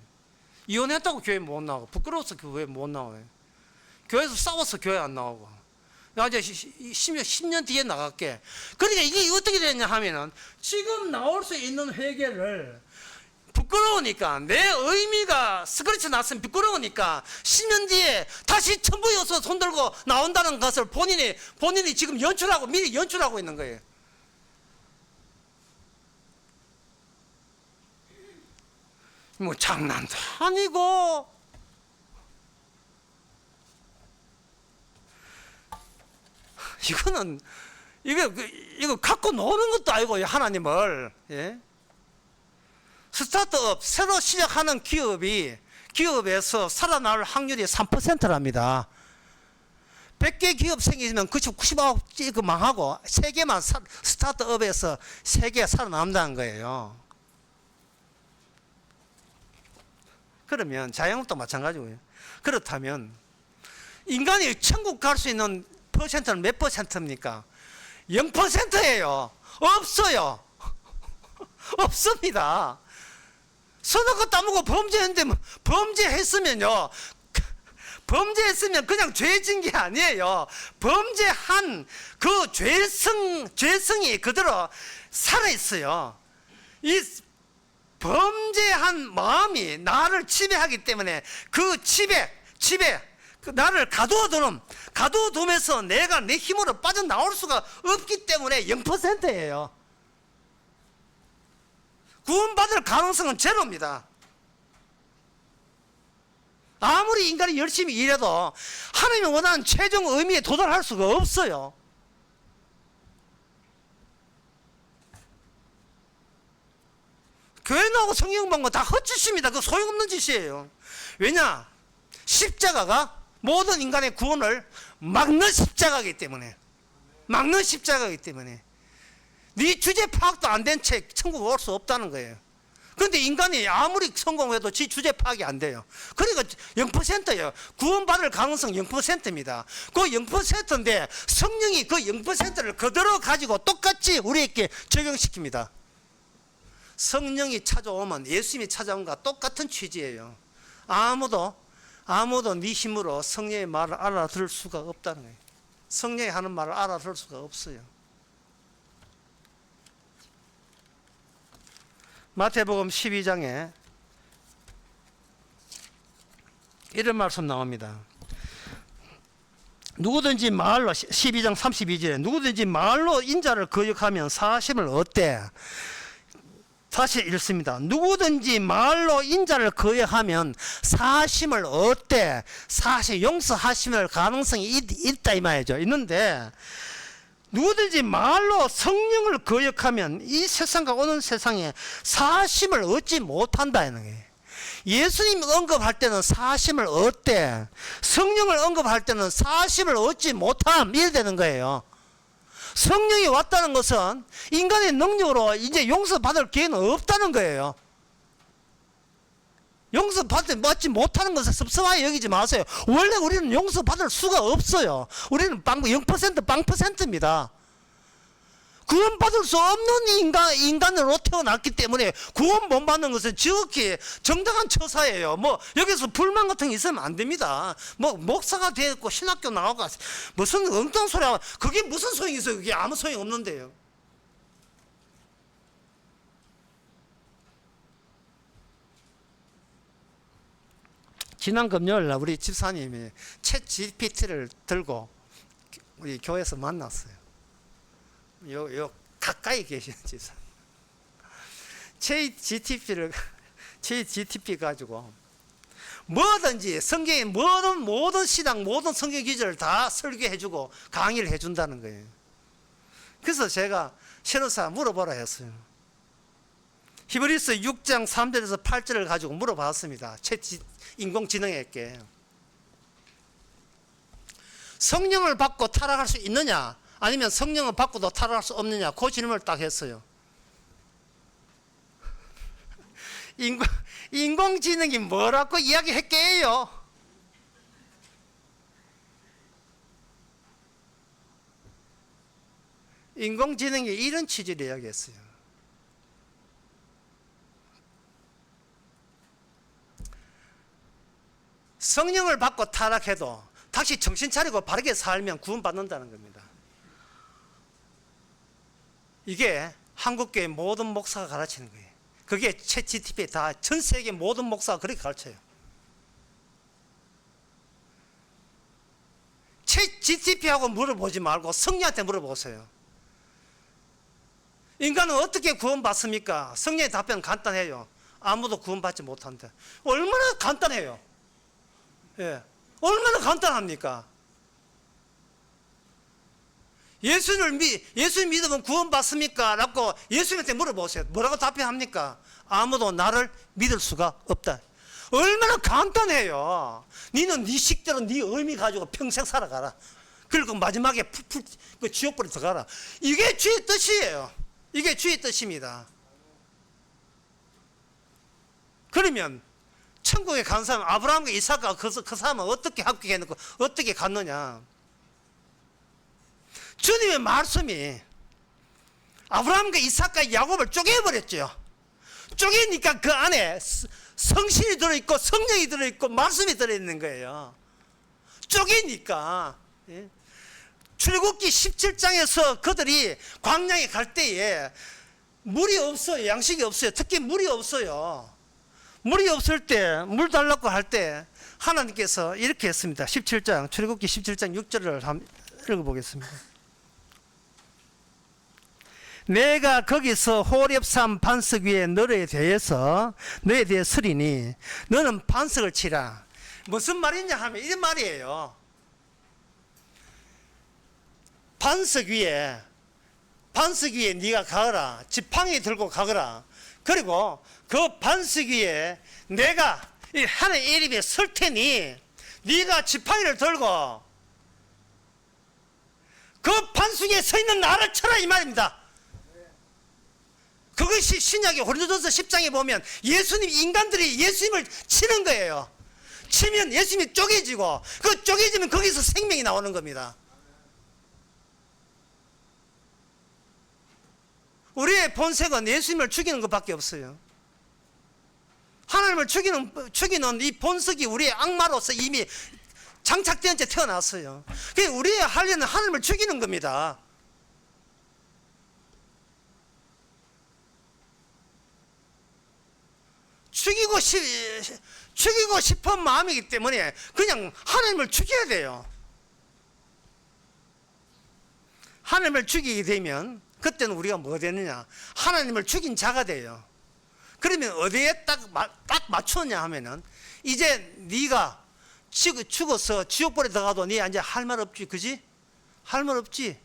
이혼했다고 교회 못 나오고, 부끄러워서 교회 못 나와요. 교회에서 싸워서 교회 안 나오고. 나 이제 10년 뒤에 나갈게. 그러니까 이게 어떻게 되냐 하면은, 지금 나올 수 있는 회개를 부끄러우니까, 내 의미가 스크래치 났으면 부끄러우니까 10년 뒤에 다시 천부여서 손들고 나온다는 것을 본인이 지금 미리 연출하고 있는 거예요. 뭐 장난도 아니고, 이거 갖고 노는 것도 아니고 하나님을. 예? 스타트업 새로 시작하는 기업에서 살아날 확률이 3%랍니다. 100개 기업 생기면 99개 망하고 3개만 스타트업에서 3개 살아남는다는 거예요. 그러면 자영업도 마찬가지고요. 그렇다면 인간이 천국 갈 수 있는 퍼센트는 몇 퍼센트입니까? 0%예요. 없어요. 없습니다. 선악과 따먹고 범죄했으면 그냥 죄진 게 아니에요. 범죄한 그 죄성이 그대로 살아있어요. 이 범죄한 마음이 나를 지배하기 때문에 그 지배 나를 가두어둠에서 내가 내 힘으로 빠져나올 수가 없기 때문에 0%예요. 구원받을 가능성은 제로입니다. 아무리 인간이 열심히 일해도 하나님이 원하는 최종 의미에 도달할 수가 없어요. 교회 나오고 성경 받는 거 다 헛짓입니다. 그거 소용없는 짓이에요. 왜냐? 십자가가 모든 인간의 구원을 막는 십자가이기 때문에. 네 주제 파악도 안 된 채 천국 올 수 없다는 거예요. 그런데 인간이 아무리 성공해도 지 주제 파악이 안 돼요. 그러니까 0%예요. 구원받을 가능성 0%입니다. 그 0%인데 성령이 그 0%를 그대로 가지고 똑같이 우리에게 적용시킵니다. 성령이 찾아오면 예수님이 찾아온 것과 똑같은 취지예요. 아무도 네 힘으로 성령의 말을 알아들을 수가 없다는 거예요. 성령이 하는 말을 알아들을 수가 없어요. 마태복음 12장에 이런 말씀 나옵니다. 누구든지 말로 12장 32절에 누구든지 말로 인자를 거역하면 사심을 얻되, 다시 읽습니다. 누구든지 말로 인자를 거역하면 사심을 얻되, 사실 용서하심을 가능성이 있다 이 말이죠. 있는데 누구든지 말로 성령을 거역하면 이 세상과 오는 세상에 사심을 얻지 못한다는 거예요. 예수님 언급할 때는 사심을 얻되, 성령을 언급할 때는 사심을 얻지 못함, 이래 되는 거예요. 성령이 왔다는 것은 인간의 능력으로 이제 용서받을 기회는 없다는 거예요. 용서받지 못하는 것을 섭섭하게 여기지 마세요. 원래 우리는 용서받을 수가 없어요. 우리는 0% 빵%입니다. 구원받을 수 없는 인간으로 태어났기 때문에 구원 못 받는 것은 지극히 정당한 처사예요. 뭐 여기서 불만 같은 게 있으면 안 됩니다. 뭐 목사가 되고 신학교 나오고 무슨 엉뚱한 소리 하고 그게 무슨 소용이 있어요. 그게 아무 소용이 없는데요. 지난 금요일 날 우리 집사님이 챗 GPT를 들고 우리 교회에서 만났어요. 요 가까이 계시는 집사. GTP 가지고 뭐든지 성경의 모든 신앙, 모든 성경 기절을 다 설교해주고 강의를 해준다는 거예요. 그래서 제가 신호사 물어보라 했어요. 히브리서 6장 3절에서 8절을 가지고 물어봤습니다. 인공지능에게. 성령을 받고 타락할 수 있느냐, 아니면 성령을 받고도 타락할 수 없느냐, 그 질문을 딱 했어요. 인공지능이 뭐라고 이야기했게요? 인공지능이 이런 취지를 이야기했어요. 성령을 받고 타락해도 다시 정신 차리고 바르게 살면 구원받는다는 겁니다. 이게 한국교회 모든 목사가 가르치는 거예요. 그게 챗GTP에 다 전 세계 모든 목사가 그렇게 가르쳐요. 챗GTP하고 물어보지 말고 성령한테 물어보세요. 인간은 어떻게 구원받습니까? 성령의 답변은 간단해요. 아무도 구원받지 못한대. 얼마나 간단해요. 예, 얼마나 간단합니까? 예수 믿으면 구원받습니까? 라고 예수님한테 물어보세요. 뭐라고 답변합니까? 아무도 나를 믿을 수가 없다. 얼마나 간단해요. 니는 네 식대로 네 의미 가지고 평생 살아가라. 그리고 마지막에 그 지옥불에 들어가라. 이게 주의 뜻이에요. 이게 주의 뜻입니다. 그러면 천국에 간 사람, 아브라함과 이삭과 그 사람은 어떻게 합격해놓고 어떻게 갔느냐? 주님의 말씀이 아브라함과 이삭과 야곱을 쪼개버렸죠. 쪼개니까 그 안에 성신이 들어있고 성령이 들어있고 말씀이 들어있는 거예요. 쪼개니까. 출애굽기 17장에서 그들이 광야에 갈 때에 물이 없어요. 양식이 없어요. 특히 물이 없어요. 물이 없을 때, 물 달라고 할 때 하나님께서 이렇게 했습니다. 17장, 출애굽기 17장 6절을 한번 읽어보겠습니다. 내가 거기서 호렙산 반석 위에 너에 대해 서리니 너는 반석을 치라. 무슨 말이냐 하면 이런 말이에요. 반석 위에 네가 가거라. 지팡이 들고 가거라. 그리고 그 반석 위에 내가 하나님의 이름에 설 테니 네가 지팡이를 들고 그 반석 위에 서 있는 나를 쳐라, 이 말입니다. 그것이 신약의 고린도전서 10장에 보면 인간들이 예수님을 치는 거예요. 치면 예수님이 쪼개지고 그 쪼개지면 거기서 생명이 나오는 겁니다. 우리의 본색은 예수님을 죽이는 것밖에 없어요. 하나님을 죽이는 이 본색이 우리의 악마로서 이미 장착된 채 태어났어요. 그러니까 우리의 할 일은 하나님을 죽이는 겁니다. 죽이고 싶은 마음이기 때문에 그냥 하나님을 죽여야 돼요. 하나님을 죽이게 되면 그때는 우리가 뭐 되느냐? 하나님을 죽인 자가 돼요. 그러면 어디에 딱 맞추느냐 하면은 이제 네가 죽어서 지옥불에 들어가도 네 이제 할 말 없지, 그지? 할 말 없지.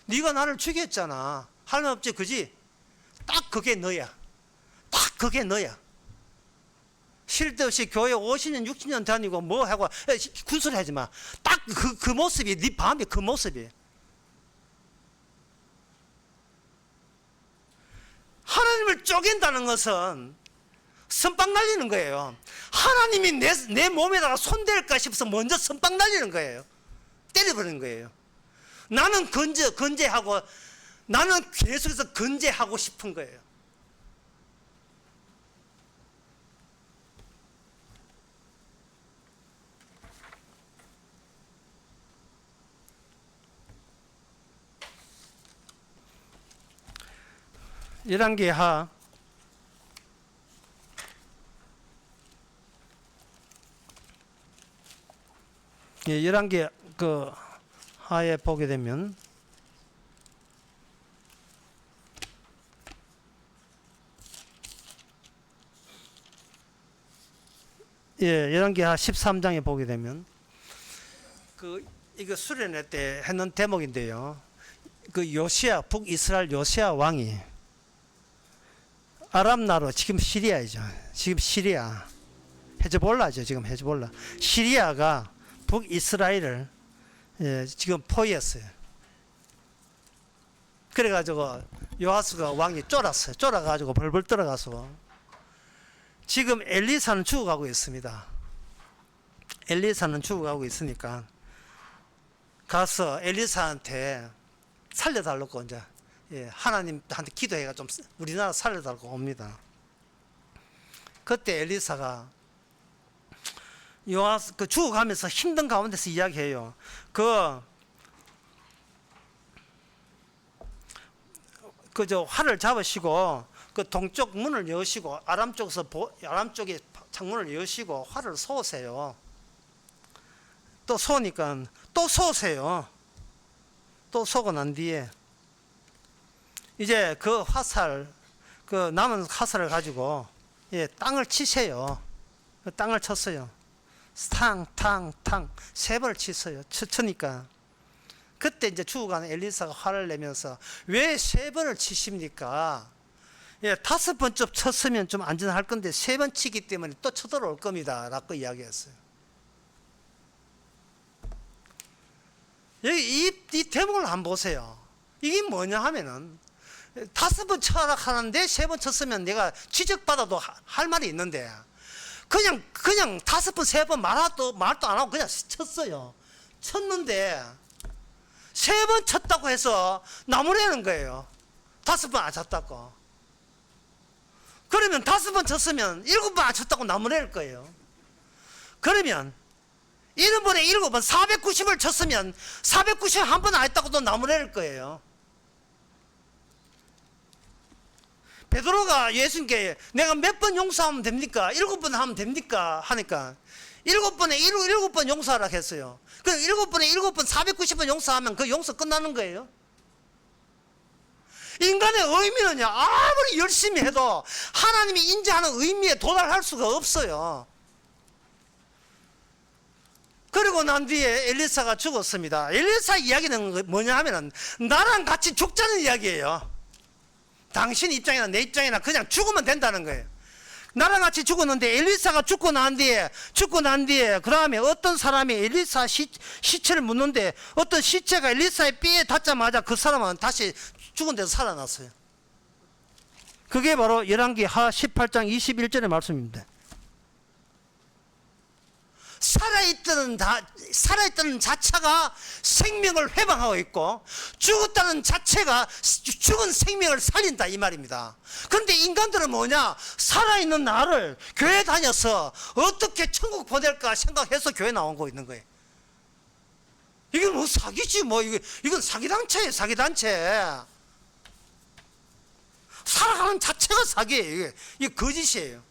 네가 나를 죽였잖아. 할 말 없지, 그지? 딱 그게 너야. 딱 그게 너야. 쓸데없이 교회 50년, 60년 다니고 뭐 하고 군소리 하지 마. 딱 그 모습이 네 밤에 그 모습이에요. 하나님을 쪼갠다는 것은 선빵 날리는 거예요. 하나님이 내 몸에다가 손댈까 싶어서 먼저 선빵 날리는 거예요. 때려버리는 거예요. 나는 건재하고 나는 계속해서 건재하고 싶은 거예요. 열왕기하 11개 하에 보게 되면 열왕기하 13장에 보게 되면 이거 수련회 때 했는 대목인데요. 요시야, 북이스라엘 요시야 왕이 아람 나라, 지금 시리아이죠. 지금 시리아 헤즈볼라죠. 지금 헤즈볼라. 시리아가 북이스라엘을 지금 포위했어요. 그래가지고 요아스가 왕이 쫄았어요. 쫄아가지고 벌벌 떨어가서 지금 엘리사는 죽어가고 있습니다. 엘리사는 죽어가고 있으니까 가서 엘리사한테 살려달라고 이제 하나님한테 기도해가 좀 우리나라 살려달라고 옵니다. 그때 엘리사가 요아스 죽어가면서 힘든 가운데서 이야기해요. 저 활을 잡으시고 그 동쪽 문을 여시고 아람 쪽에 창문을 여시고 활을 쏘세요. 또 쏘니까 또 쏘세요. 또 쏘고 난 뒤에 이제 그 화살, 그 남은 화살을 가지고 땅을 치세요. 땅을 쳤어요. 탕탕탕 세 번을 치니까 그때 이제 죽어가는 엘리사가 화를 내면서 왜 세 번을 치십니까? 5번쯤 쳤으면 좀 안전할 건데 3번 치기 때문에 또 쳐들어올 겁니다 라고 이야기했어요. 이 대목을 한번 보세요. 이게 뭐냐 하면은 5번 쳐라 하는데 3번 쳤으면 내가 지적받아도 할 말이 있는데 그냥 5번 3번 말도 안 하고 그냥 쳤어요. 쳤는데 3번 쳤다고 해서 나무라는 거예요. 5번 안 쳤다고. 그러면 5번 쳤으면 7번 안 쳤다고 나무랄 거예요. 그러면 1번에 7번 490을 쳤으면 491번 안 했다고도 나무랄 거예요. 베드로가 예수님께 내가 몇 번 용서하면 됩니까? 7번 하면 됩니까? 하니까 7번에 7번 용서하라 했어요. 그럼 7번에 7번 490번 용서하면 그 용서 끝나는 거예요. 인간의 의미는요, 아무리 열심히 해도 하나님이 인정하는 의미에 도달할 수가 없어요. 그리고 난 뒤에 엘리사가 죽었습니다. 엘리사 이야기는 뭐냐 하면은 나랑 같이 죽자는 이야기예요. 당신 입장이나 내 입장이나 그냥 죽으면 된다는 거예요. 나랑 같이 죽었는데 엘리사가 죽고 난 뒤에 그 다음에 어떤 사람이 엘리사 시체를 묻는데 어떤 시체가 엘리사의 뼈에 닿자마자 그 사람은 다시 죽은 데서 살아났어요. 그게 바로 열왕기하 18장 21절의 말씀입니다. 살아있다는 자체가 생명을 회방하고 있고 죽었다는 자체가 죽은 생명을 살린다 이 말입니다. 그런데 인간들은 뭐냐? 살아있는 나를 교회 다녀서 어떻게 천국 보낼까 생각해서 교회 나오고 있는 거예요. 이게 뭐 사기지 뭐 이건 사기단체예요. 사기단체. 살아가는 자체가 사기예요. 이게 거짓이에요.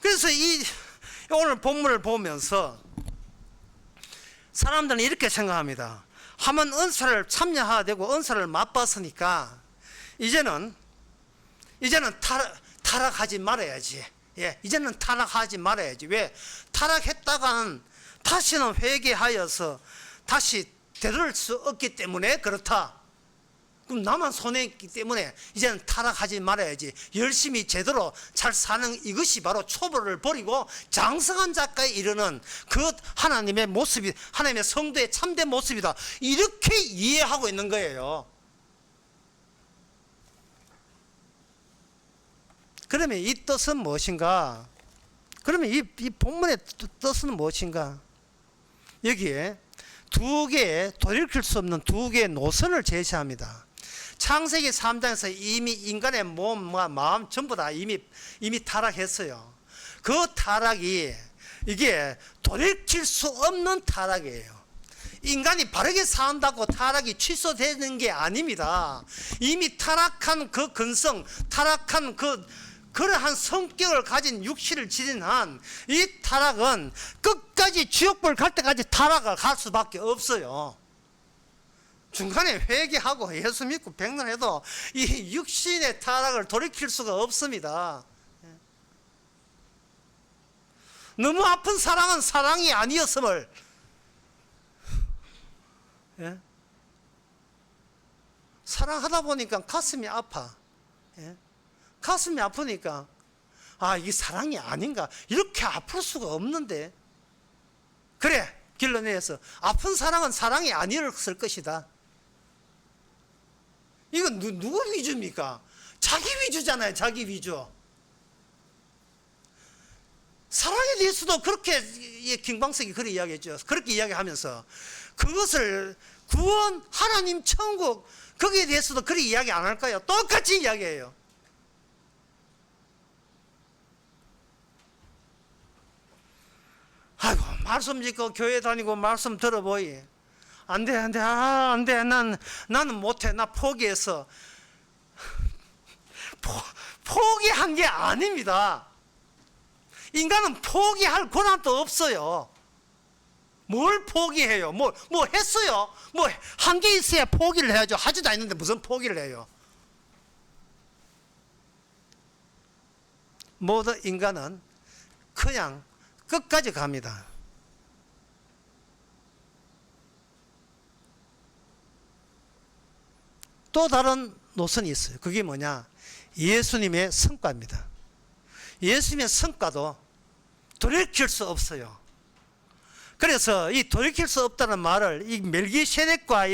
그래서 오늘 본문을 보면서 사람들은 이렇게 생각합니다. 한번 은사를 참여하게 되고 은사를 맛봤으니까 이제는 타락하지 말아야지. 이제는 타락하지 말아야지. 왜? 타락했다가는 다시는 회개하여서 다시 되돌릴 수 없기 때문에 그렇다. 그럼 나만 손해있기 때문에 이제는 타락하지 말아야지. 열심히 제대로 잘 사는 이것이 바로 초보를 버리고 장성한 자가에 이르는 그 하나님의 모습이, 하나님의 성도의 참된 모습이다. 이렇게 이해하고 있는 거예요. 그러면 이 뜻은 무엇인가? 그러면 이 본문의 뜻은 무엇인가? 여기에 돌이킬 수 없는 2개의 노선을 제시합니다. 창세기 3장에서 이미 인간의 몸과 마음 전부 다 이미 타락했어요. 그 타락이 이게 돌이킬 수 없는 타락이에요. 인간이 바르게 산다고 타락이 취소되는 게 아닙니다. 이미 타락한 그 근성, 타락한 그러한 성격을 가진 육신을 지닌 한 이 타락은 끝까지 지옥불 갈 때까지 타락을 갈 수밖에 없어요. 중간에 회개하고 예수 믿고 백년해도 이 육신의 타락을 돌이킬 수가 없습니다. 너무 아픈 사랑은 사랑이 아니었음을, 예? 사랑하다 보니까 가슴이 아파. 예? 가슴이 아프니까 아, 이게 사랑이 아닌가, 이렇게 아플 수가 없는데, 그래 길러내서 아픈 사랑은 사랑이 아니었을 것이다. 이건 누구 위주입니까? 자기 위주잖아요. 자기 위주. 사랑에 대해서도 그렇게 김광석이 그렇게 이야기했죠. 그렇게 이야기하면서 그것을 구원, 하나님, 천국, 거기에 대해서도 그렇게 이야기 안 할까요? 똑같이 이야기해요. 아이고, 말씀 짓고 교회 다니고 말씀 들어보이. 안 돼, 안 돼, 안 돼. 나는 못해. 나 포기했어. 포기한 게 아닙니다. 인간은 포기할 권한도 없어요. 뭘 포기해요? 뭐 했어요? 뭐 한 게 있어야 포기를 해야죠. 하지도 않는데 무슨 포기를 해요? 모든 인간은 그냥 끝까지 갑니다. 또 다른 노선이 있어요. 그게 뭐냐? 예수님의 성과입니다. 예수님의 성과도 돌이킬 수 없어요. 그래서 이 돌이킬 수 없다는 말을 이 멜기세덱과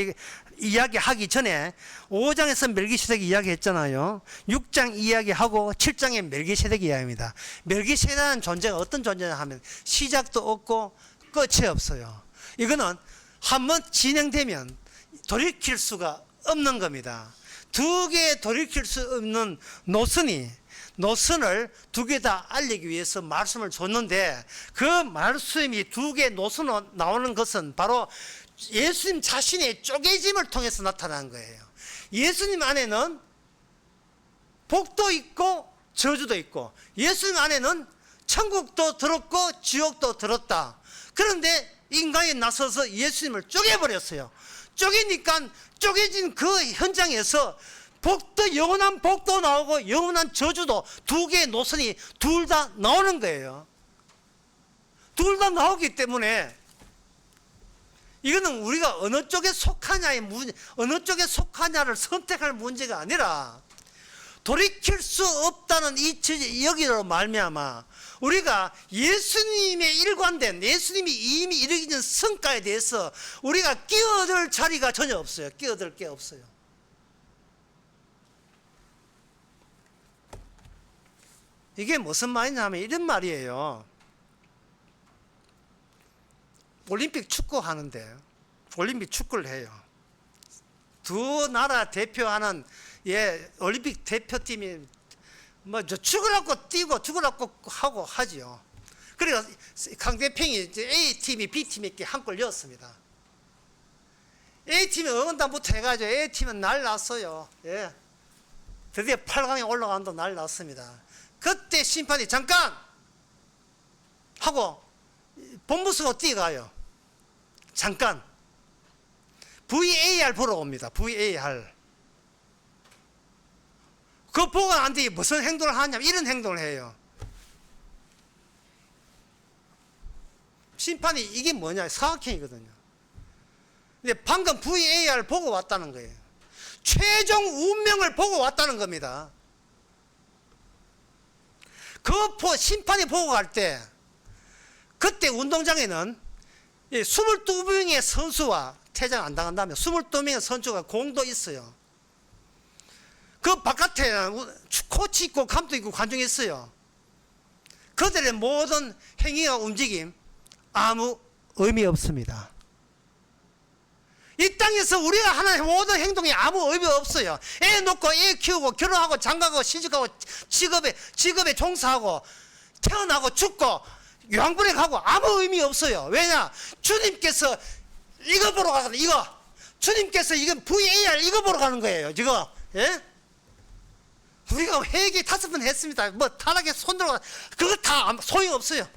이야기하기 전에 5장에서 멜기세덱 이야기했잖아요. 6장 이야기하고 7장에 멜기세덱 이야기입니다. 멜기세덱은 존재가 어떤 존재냐 하면 시작도 없고 끝이 없어요. 이거는 한번 진행되면 돌이킬 수가 없는 겁니다. 두 개 돌이킬 수 없는 노선을 두 개 다 알리기 위해서 말씀을 줬는데, 그 말씀이 두 개 노선으로 나오는 것은 바로 예수님 자신의 쪼개짐을 통해서 나타난 거예요. 예수님 안에는 복도 있고 저주도 있고, 예수님 안에는 천국도 들었고 지옥도 들었다. 그런데 인간이 나서서 예수님을 쪼개버렸어요. 쪼개니까 쪼개진 그 현장에서 영원한 복도 나오고 영원한 저주도, 두 개의 노선이 둘 다 나오는 거예요. 둘 다 나오기 때문에 이거는 우리가 어느 쪽에 어느 쪽에 속하냐를 선택할 문제가 아니라, 돌이킬 수 없다는 여기로 말미암아 우리가 예수님의 일관된, 예수님이 이미 이루어진 성과에 대해서 우리가 끼어들 자리가 전혀 없어요. 끼어들 게 없어요. 이게 무슨 말이냐면 이런 말이에요. 올림픽 축구 하는데, 올림픽 축구를 해요. 두 나라 대표하는 올림픽 대표팀이 죽으라고 뛰고 죽으라고 하고 하지요. 그래서 강대평이 A팀이 B팀에 한 골 넣었습니다. A팀이 응원단부터 해가지고 A팀은 날 났어요. 예. 드디어 8강에 올라간다 날 났습니다. 그때 심판이 잠깐 하고 본부 쓰고 뛰어가요. 잠깐. VAR 보러 옵니다. VAR. 그거 보고 안 돼. 무슨 행동을 하냐면 이런 행동을 해요. 심판이 이게 뭐냐? 사각형이거든요. 근데 방금 VAR 보고 왔다는 거예요. 최종 운명을 보고 왔다는 겁니다. 심판이 보고 갈 때, 그때 운동장에는 22명의 선수와 퇴장 안 당한다면 22명의 선수가 공도 있어요. 그 바깥에 코치 있고 감독 있고 관중이 있어요. 그들의 모든 행위와 움직임 아무 의미 없습니다. 이 땅에서 우리가 하는 모든 행동이 아무 의미 없어요. 애 놓고 애 키우고 결혼하고 장가가고 시집가고 직업에 종사하고 태어나고 죽고 요양원에 가고 아무 의미 없어요. 왜냐? 주님께서 이거 보러 가거든. 이거 주님께서 이건 VAR 이거 보러 가는 거예요. 이거 예? 우리가 회개 5번 했습니다. 뭐 타락에 손 들어가 그거 다 소용없어요.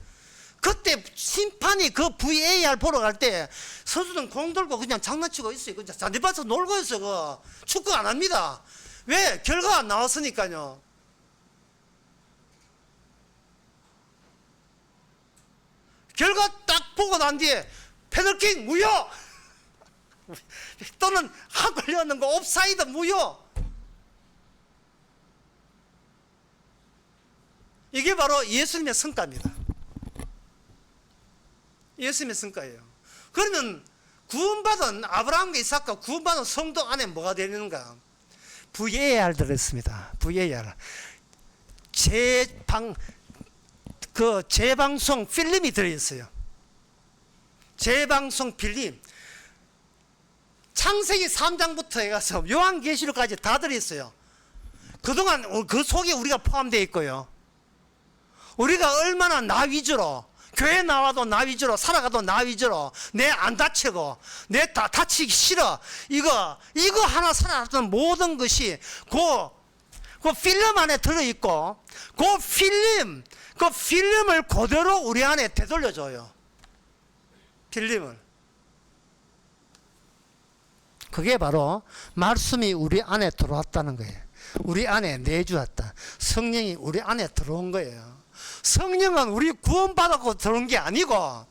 그때 심판이 그 VAR 보러 갈 때 선수들은 공 들고 그냥 장난치고 있어요. 그냥 잔디밭에서 놀고 있어요. 그 축구 안 합니다. 왜? 결과가 안 나왔으니까요. 결과 딱 보고 난 뒤에 페널킥 무효 또는 한 걸렸는 거 옵사이드 무효. 이게 바로 예수님의 성과입니다. 예수님의 성과예요. 그러면 구원받은 아브라함과 이삭과 구원받은 성도 안에 뭐가 되는가? VAR 들었습니다. VAR 재방송 필름이 들어있어요. 재방송 필름. 창세기 3장부터 해가서 요한계시록까지 다 들어있어요. 그동안 그 속에 우리가 포함되어 있고요. 우리가 얼마나 나 위주로 교회 나와도 나 위주로 살아가도 나 위주로 내 안 다치고 내 다치기 싫어 이거 하나 살아왔던 모든 것이 그 필름 안에 들어있고 그 필름을 그대로 우리 안에 되돌려줘요. 필름을. 그게 바로 말씀이 우리 안에 들어왔다는 거예요. 우리 안에 내주었다. 성령이 우리 안에 들어온 거예요. 성령은 우리 구원받았고 들어온 게 아니고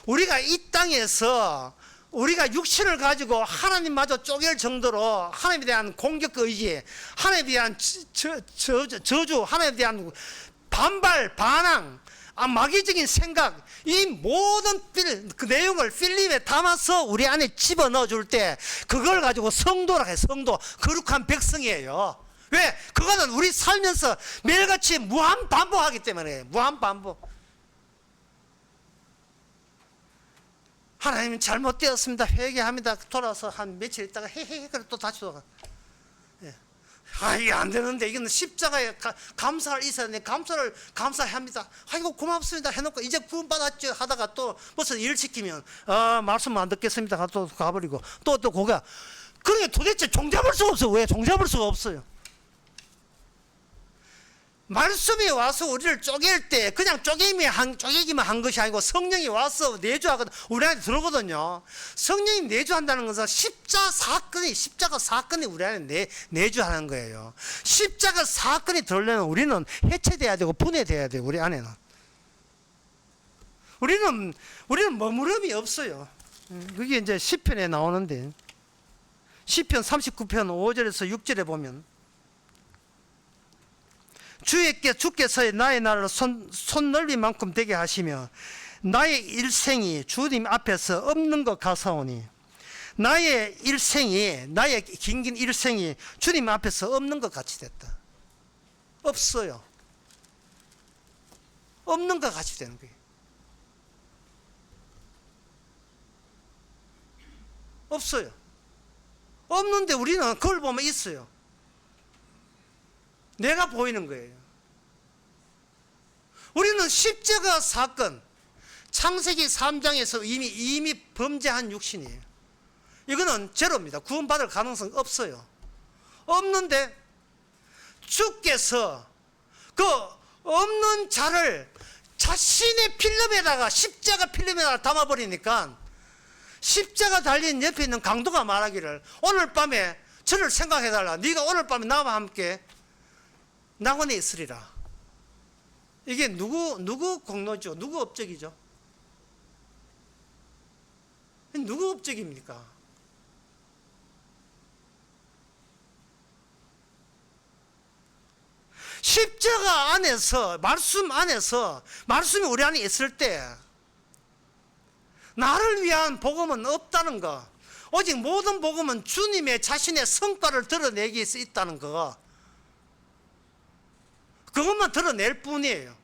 우리가 이 땅에서 우리가 육신을 가지고 하나님마저 쪼갤 정도로 하나님에 대한 공격 의지, 하나님에 대한 저주, 하나님에 대한 반발, 반항, 마귀적인 생각, 이 모든 그 내용을 필름에 담아서 우리 안에 집어넣어 줄 때 그걸 가지고 성도라 해요. 성도, 거룩한 백성이에요. 왜? 그거는 우리 살면서 매일같이 무한 반복하기 때문에. 무한 반복. 하나님 잘못되었습니다. 회개합니다. 돌아서 한 며칠 있다가 헤헤헤 그래 또 다시 돌아가. 예. 이게 안 되는데 이건 십자가에 감사를 있어야 되는데 감사를 감사합니다. 아이고 고맙습니다 해놓고 이제 구원받았죠 하다가 또 무슨 일 시키면 말씀 안 듣겠습니다. 또 가버리고 또 고가. 그러니까 도대체 종잡을 수가 없어요. 왜? 종잡을 수가 없어요. 말씀이 와서 우리를 쪼갤 때 그냥 쪼개기만 한 것이 아니고 성령이 와서 내주하거든. 우리 안에 들어오거든요. 성령이 내주한다는 것은 십자가 사건이 우리 안에 내주하는 거예요. 십자가 사건이 들어오려면 우리는 해체돼야 되고 분해돼야 돼요. 우리 안에는. 우리는 머무름이 없어요. 그게 이제 시편에 나오는데 시편 39편 5절에서 6절에 보면 주께서 나의 날을 손넓이만큼 되게 하시며 나의 일생이 주님 앞에서 없는 것 같사오니 나의 긴긴 일생이 주님 앞에서 없는 것 같이 됐다. 없어요. 없는 것 같이 되는 거예요. 없어요. 없는데 우리는 그걸 보면 있어요. 내가 보이는 거예요. 우리는 십자가 사건, 창세기 3장에서 이미 범죄한 육신이에요. 이거는 제로입니다. 구원받을 가능성 없어요. 없는데 주께서 그 없는 자를 자신의 필름에다가 십자가 필름에다가 담아버리니까 십자가 달린 옆에 있는 강도가 말하기를 오늘 밤에 저를 생각해달라. 네가 오늘 밤에 나와 함께 낙원에 있으리라. 이게 누구 공로죠? 누구 업적이죠? 누구 업적입니까? 십자가 안에서 말씀이 우리 안에 있을 때 나를 위한 복음은 없다는 거. 오직 모든 복음은 주님의 자신의 성과를 드러내기 위해서 있다는 거. 그것만 드러낼 뿐이에요.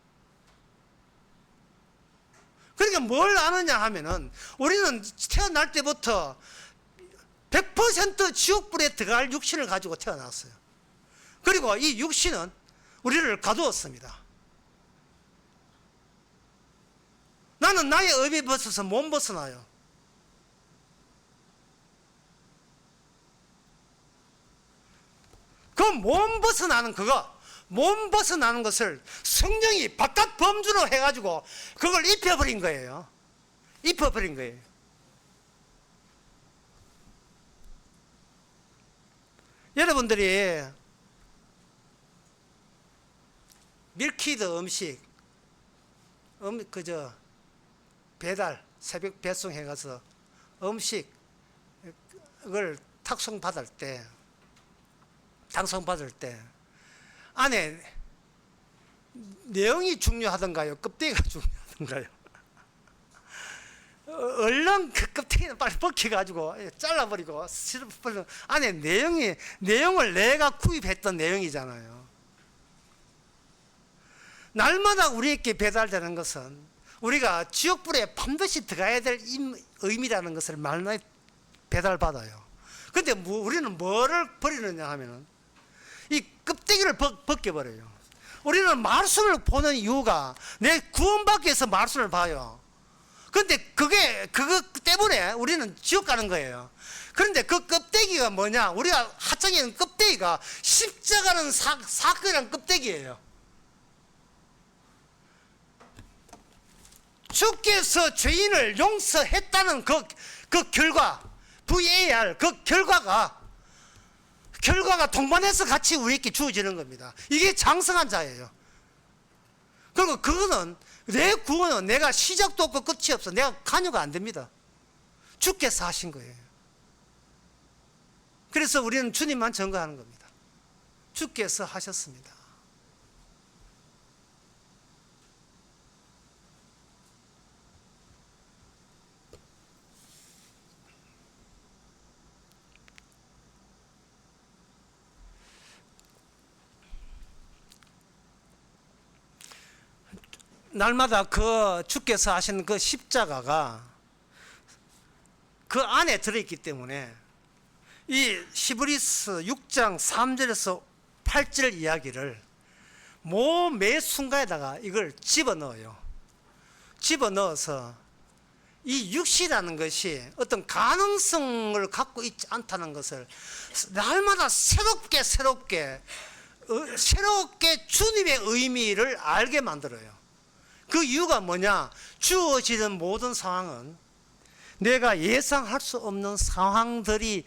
그러니까 뭘 아느냐 하면은 우리는 태어날 때부터 100% 지옥불에 들어갈 육신을 가지고 태어났어요. 그리고 이 육신은 우리를 가두었습니다. 나는 나의 의에 벗어서 못 벗어나요. 그 몸 벗어나는 그거, 몸 벗어나는 것을 성령이 바깥 범주로 해가지고 그걸 입혀버린 거예요. 입혀버린 거예요. 여러분들이 밀키드 음식, 그저 배달, 새벽 배송해 가서 음식을 탁송받을 때 안에 내용이 중요하던가요? 껍데기가 중요하던가요? 얼른 그 껍데기는 빨리 벗겨가지고 잘라버리고 안에 내용을 내가 구입했던 내용이잖아요. 날마다 우리에게 배달되는 것은 우리가 지옥불에 반드시 들어가야 될 의미라는 것을 말로 배달받아요. 근데 우리는 뭐를 버리느냐 하면은 이 껍데기를 벗겨버려요. 우리는 말씀을 보는 이유가 내 구원받기 위해서 말씀을 봐요. 그런데 그거 때문에 우리는 지옥 가는 거예요. 그런데 그 껍데기가 뭐냐? 우리가 하찮게 있는 껍데기가 십자가는 사건이란 껍데기예요. 주께서 죄인을 용서했다는 그 결과, VAR, 그 결과가 동반해서 같이 우리에게 주어지는 겁니다. 이게 장성한 자예요. 그리고 그거는 내 구원은 내가 시작도 없고 끝이 없어. 내가 관여가 안 됩니다. 주께서 하신 거예요. 그래서 우리는 주님만 증거하는 겁니다. 주께서 하셨습니다. 날마다 그 주께서 하신 그 십자가가 그 안에 들어있기 때문에 이 히브리서 6장 3절에서 8절 이야기를 매 순간에다가 이걸 집어넣어요. 집어넣어서 이 육시라는 것이 어떤 가능성을 갖고 있지 않다는 것을 날마다 새롭게 주님의 의미를 알게 만들어요. 그 이유가 뭐냐? 주어지는 모든 상황은 내가 예상할 수 없는 상황들이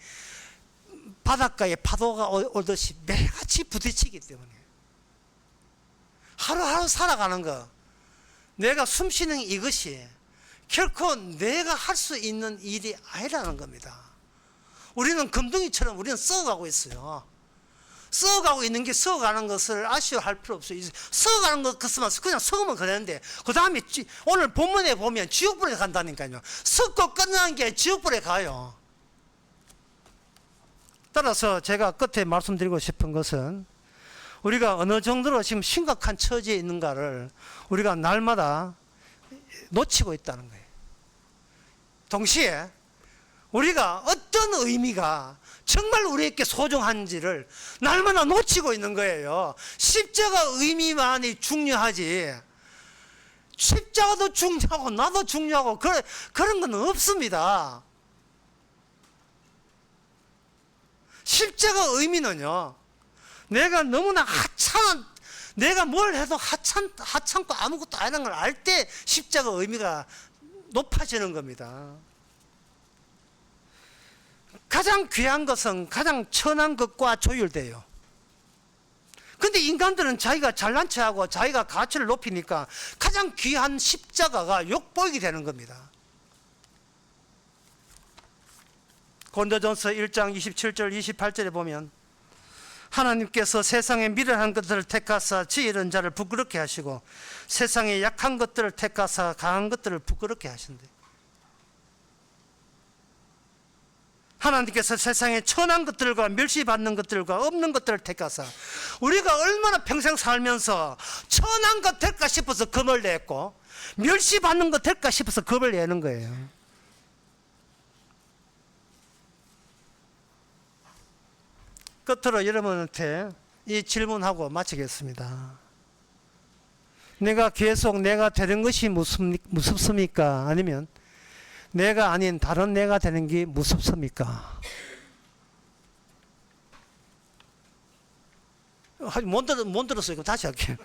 바닷가에 파도가 오듯이 매같이 부딪히기 때문에 하루하루 살아가는 거, 내가 숨쉬는 이것이 결코 내가 할 수 있는 일이 아니라는 겁니다. 우리는 금덩이처럼 우리는 썩어가고 있어요. 썩어가고 있는 게 썩어가는 것을 아쉬워할 필요 없어요. 썩어가는 것만 그냥 썩으면 그러는데 그 다음에 오늘 본문에 보면 지옥불에 간다니까요. 썩고 끝나는 게 지옥불에 가요. 따라서 제가 끝에 말씀드리고 싶은 것은 우리가 어느 정도로 지금 심각한 처지에 있는가를 우리가 날마다 놓치고 있다는 거예요. 동시에 우리가 어떤 의미가 정말 우리에게 소중한지를 날마다 놓치고 있는 거예요. 십자가 의미만이 중요하지 십자가도 중요하고 나도 중요하고 그런 건 없습니다. 십자가 의미는요, 내가 너무나 내가 뭘 해도 하찮고 아무것도 아닌 걸 알 때 십자가 의미가 높아지는 겁니다. 가장 귀한 것은 가장 천한 것과 조율돼요. 근데 인간들은 자기가 잘난 체하고 자기가 가치를 높이니까 가장 귀한 십자가가 욕보이게 되는 겁니다. 고린도전서 1장 27절 28절에 보면 하나님께서 세상에 미련한 것들을 택하사 지혜로운 자를 부끄럽게 하시고 세상에 약한 것들을 택하사 강한 것들을 부끄럽게 하신대. 하나님께서 세상에 천한 것들과 멸시받는 것들과 없는 것들을 택하사 우리가 얼마나 평생 살면서 천한 것 될까 싶어서 겁을 냈고 멸시받는 것 될까 싶어서 겁을 내는 거예요. 끝으로 여러분한테 이 질문하고 마치겠습니다. 내가 계속 내가 되는 것이 무섭습니까? 아니면 내가 아닌 다른 내가 되는 게 무섭습니까? 못 들었어요. 그럼 다시 할게요.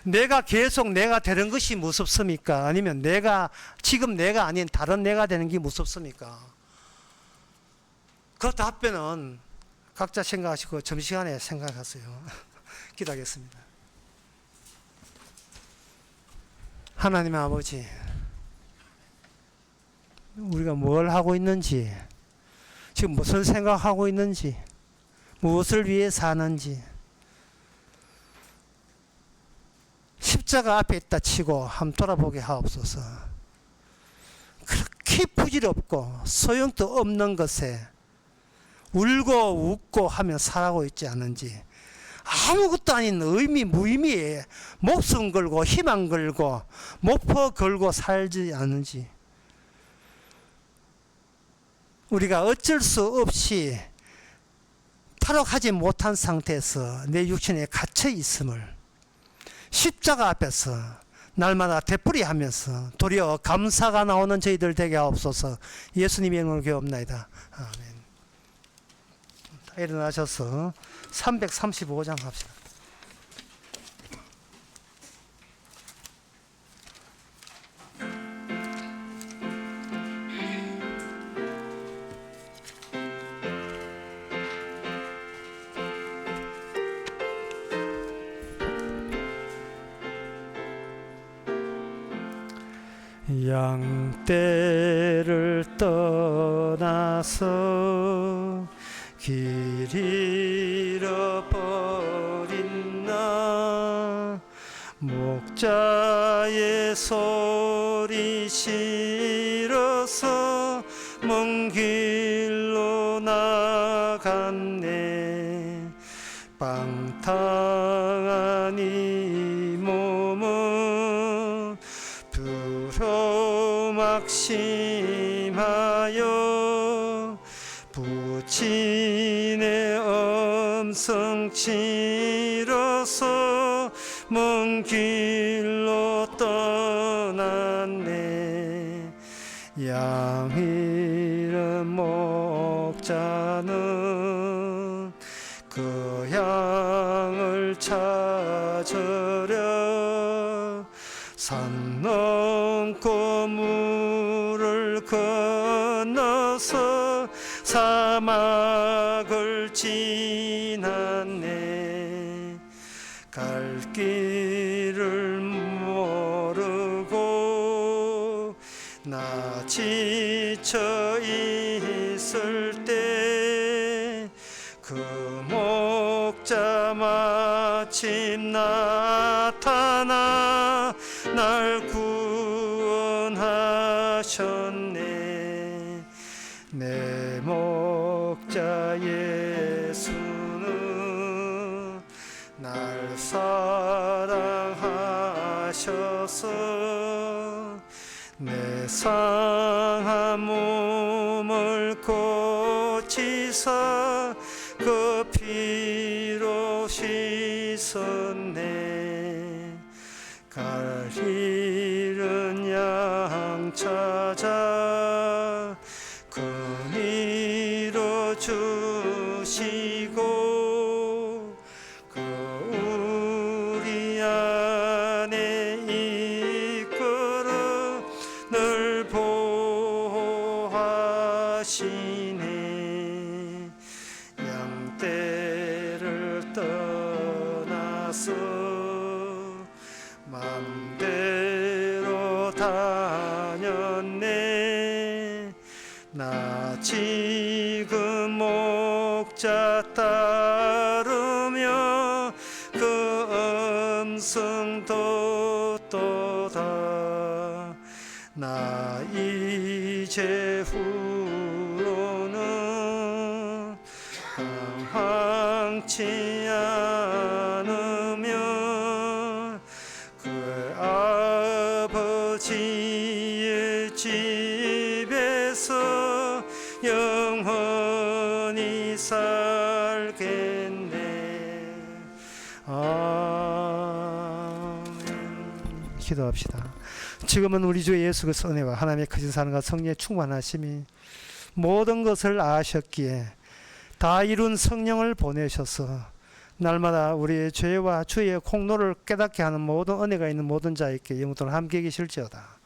내가 계속 내가 되는 것이 무섭습니까? 아니면 지금 내가 아닌 다른 내가 되는 게 무섭습니까? 그 답변은 각자 생각하시고 점심시간에 생각하세요. 기도하겠습니다. 하나님 아버지, 우리가 뭘 하고 있는지, 지금 무슨 생각하고 있는지, 무엇을 위해 사는지, 십자가 앞에 있다 치고 한번 돌아보게 하옵소서. 그렇게 부질없고 소용도 없는 것에 울고 웃고 하며 살아가고 있지 않은지, 아무것도 아닌 무의미에 목숨 걸고 희망 걸고 목표 걸고 살지 않은지, 우리가 어쩔 수 없이 탈옥하지 못한 상태에서 내 육신에 갇혀 있음을 십자가 앞에서 날마다 되풀이하면서 도리어 감사가 나오는 저희들 되게 하옵소서. 예수님의 이름으로 기도합나이다. 아멘. 일어나셔서 335장 합시다. 양떼를 떠나서 길 잃어버린 나, 목자의 소리 싫어서 먼 길로 나갔네. 빵탕한 이 몸은 막심하여 부친의 음성 치러서 먼 길로 떠났네. 양 잃은 목자는 그 양을 찾으려 산 넘고 물을 건너서 사막을 지났네. 갈 길을 모르고 나 지쳐 있을 때 그 목자 마침 나타나 날 구원하셨네. 내 목자 예수는 날 사랑하셔서 내 상한 몸을 고치사 그 피로 씻었네. 갈 길은 양 찾아 긍휼히 주시고 그 우리 안에 이끌어 늘 보호하시네. 양떼를 떠나서 맘대로 다녔네. 나 지금 목자 따르며 그 음성도 또다. 나 이제 후로는 방황치 않으며 그 아버지의 집에서 영원히 살겠네. 아멘. 기도합시다. 지금은 우리 주 예수 그리스도 은혜와 하나님의 크신 사랑과 성령의 충만하심이 모든 것을 아셨기에 다 이룬 성령을 보내셔서 날마다 우리의 죄와 주의 공로를 깨닫게 하는 모든 은혜가 있는 모든 자에게 영원토록 함께 계실지어다.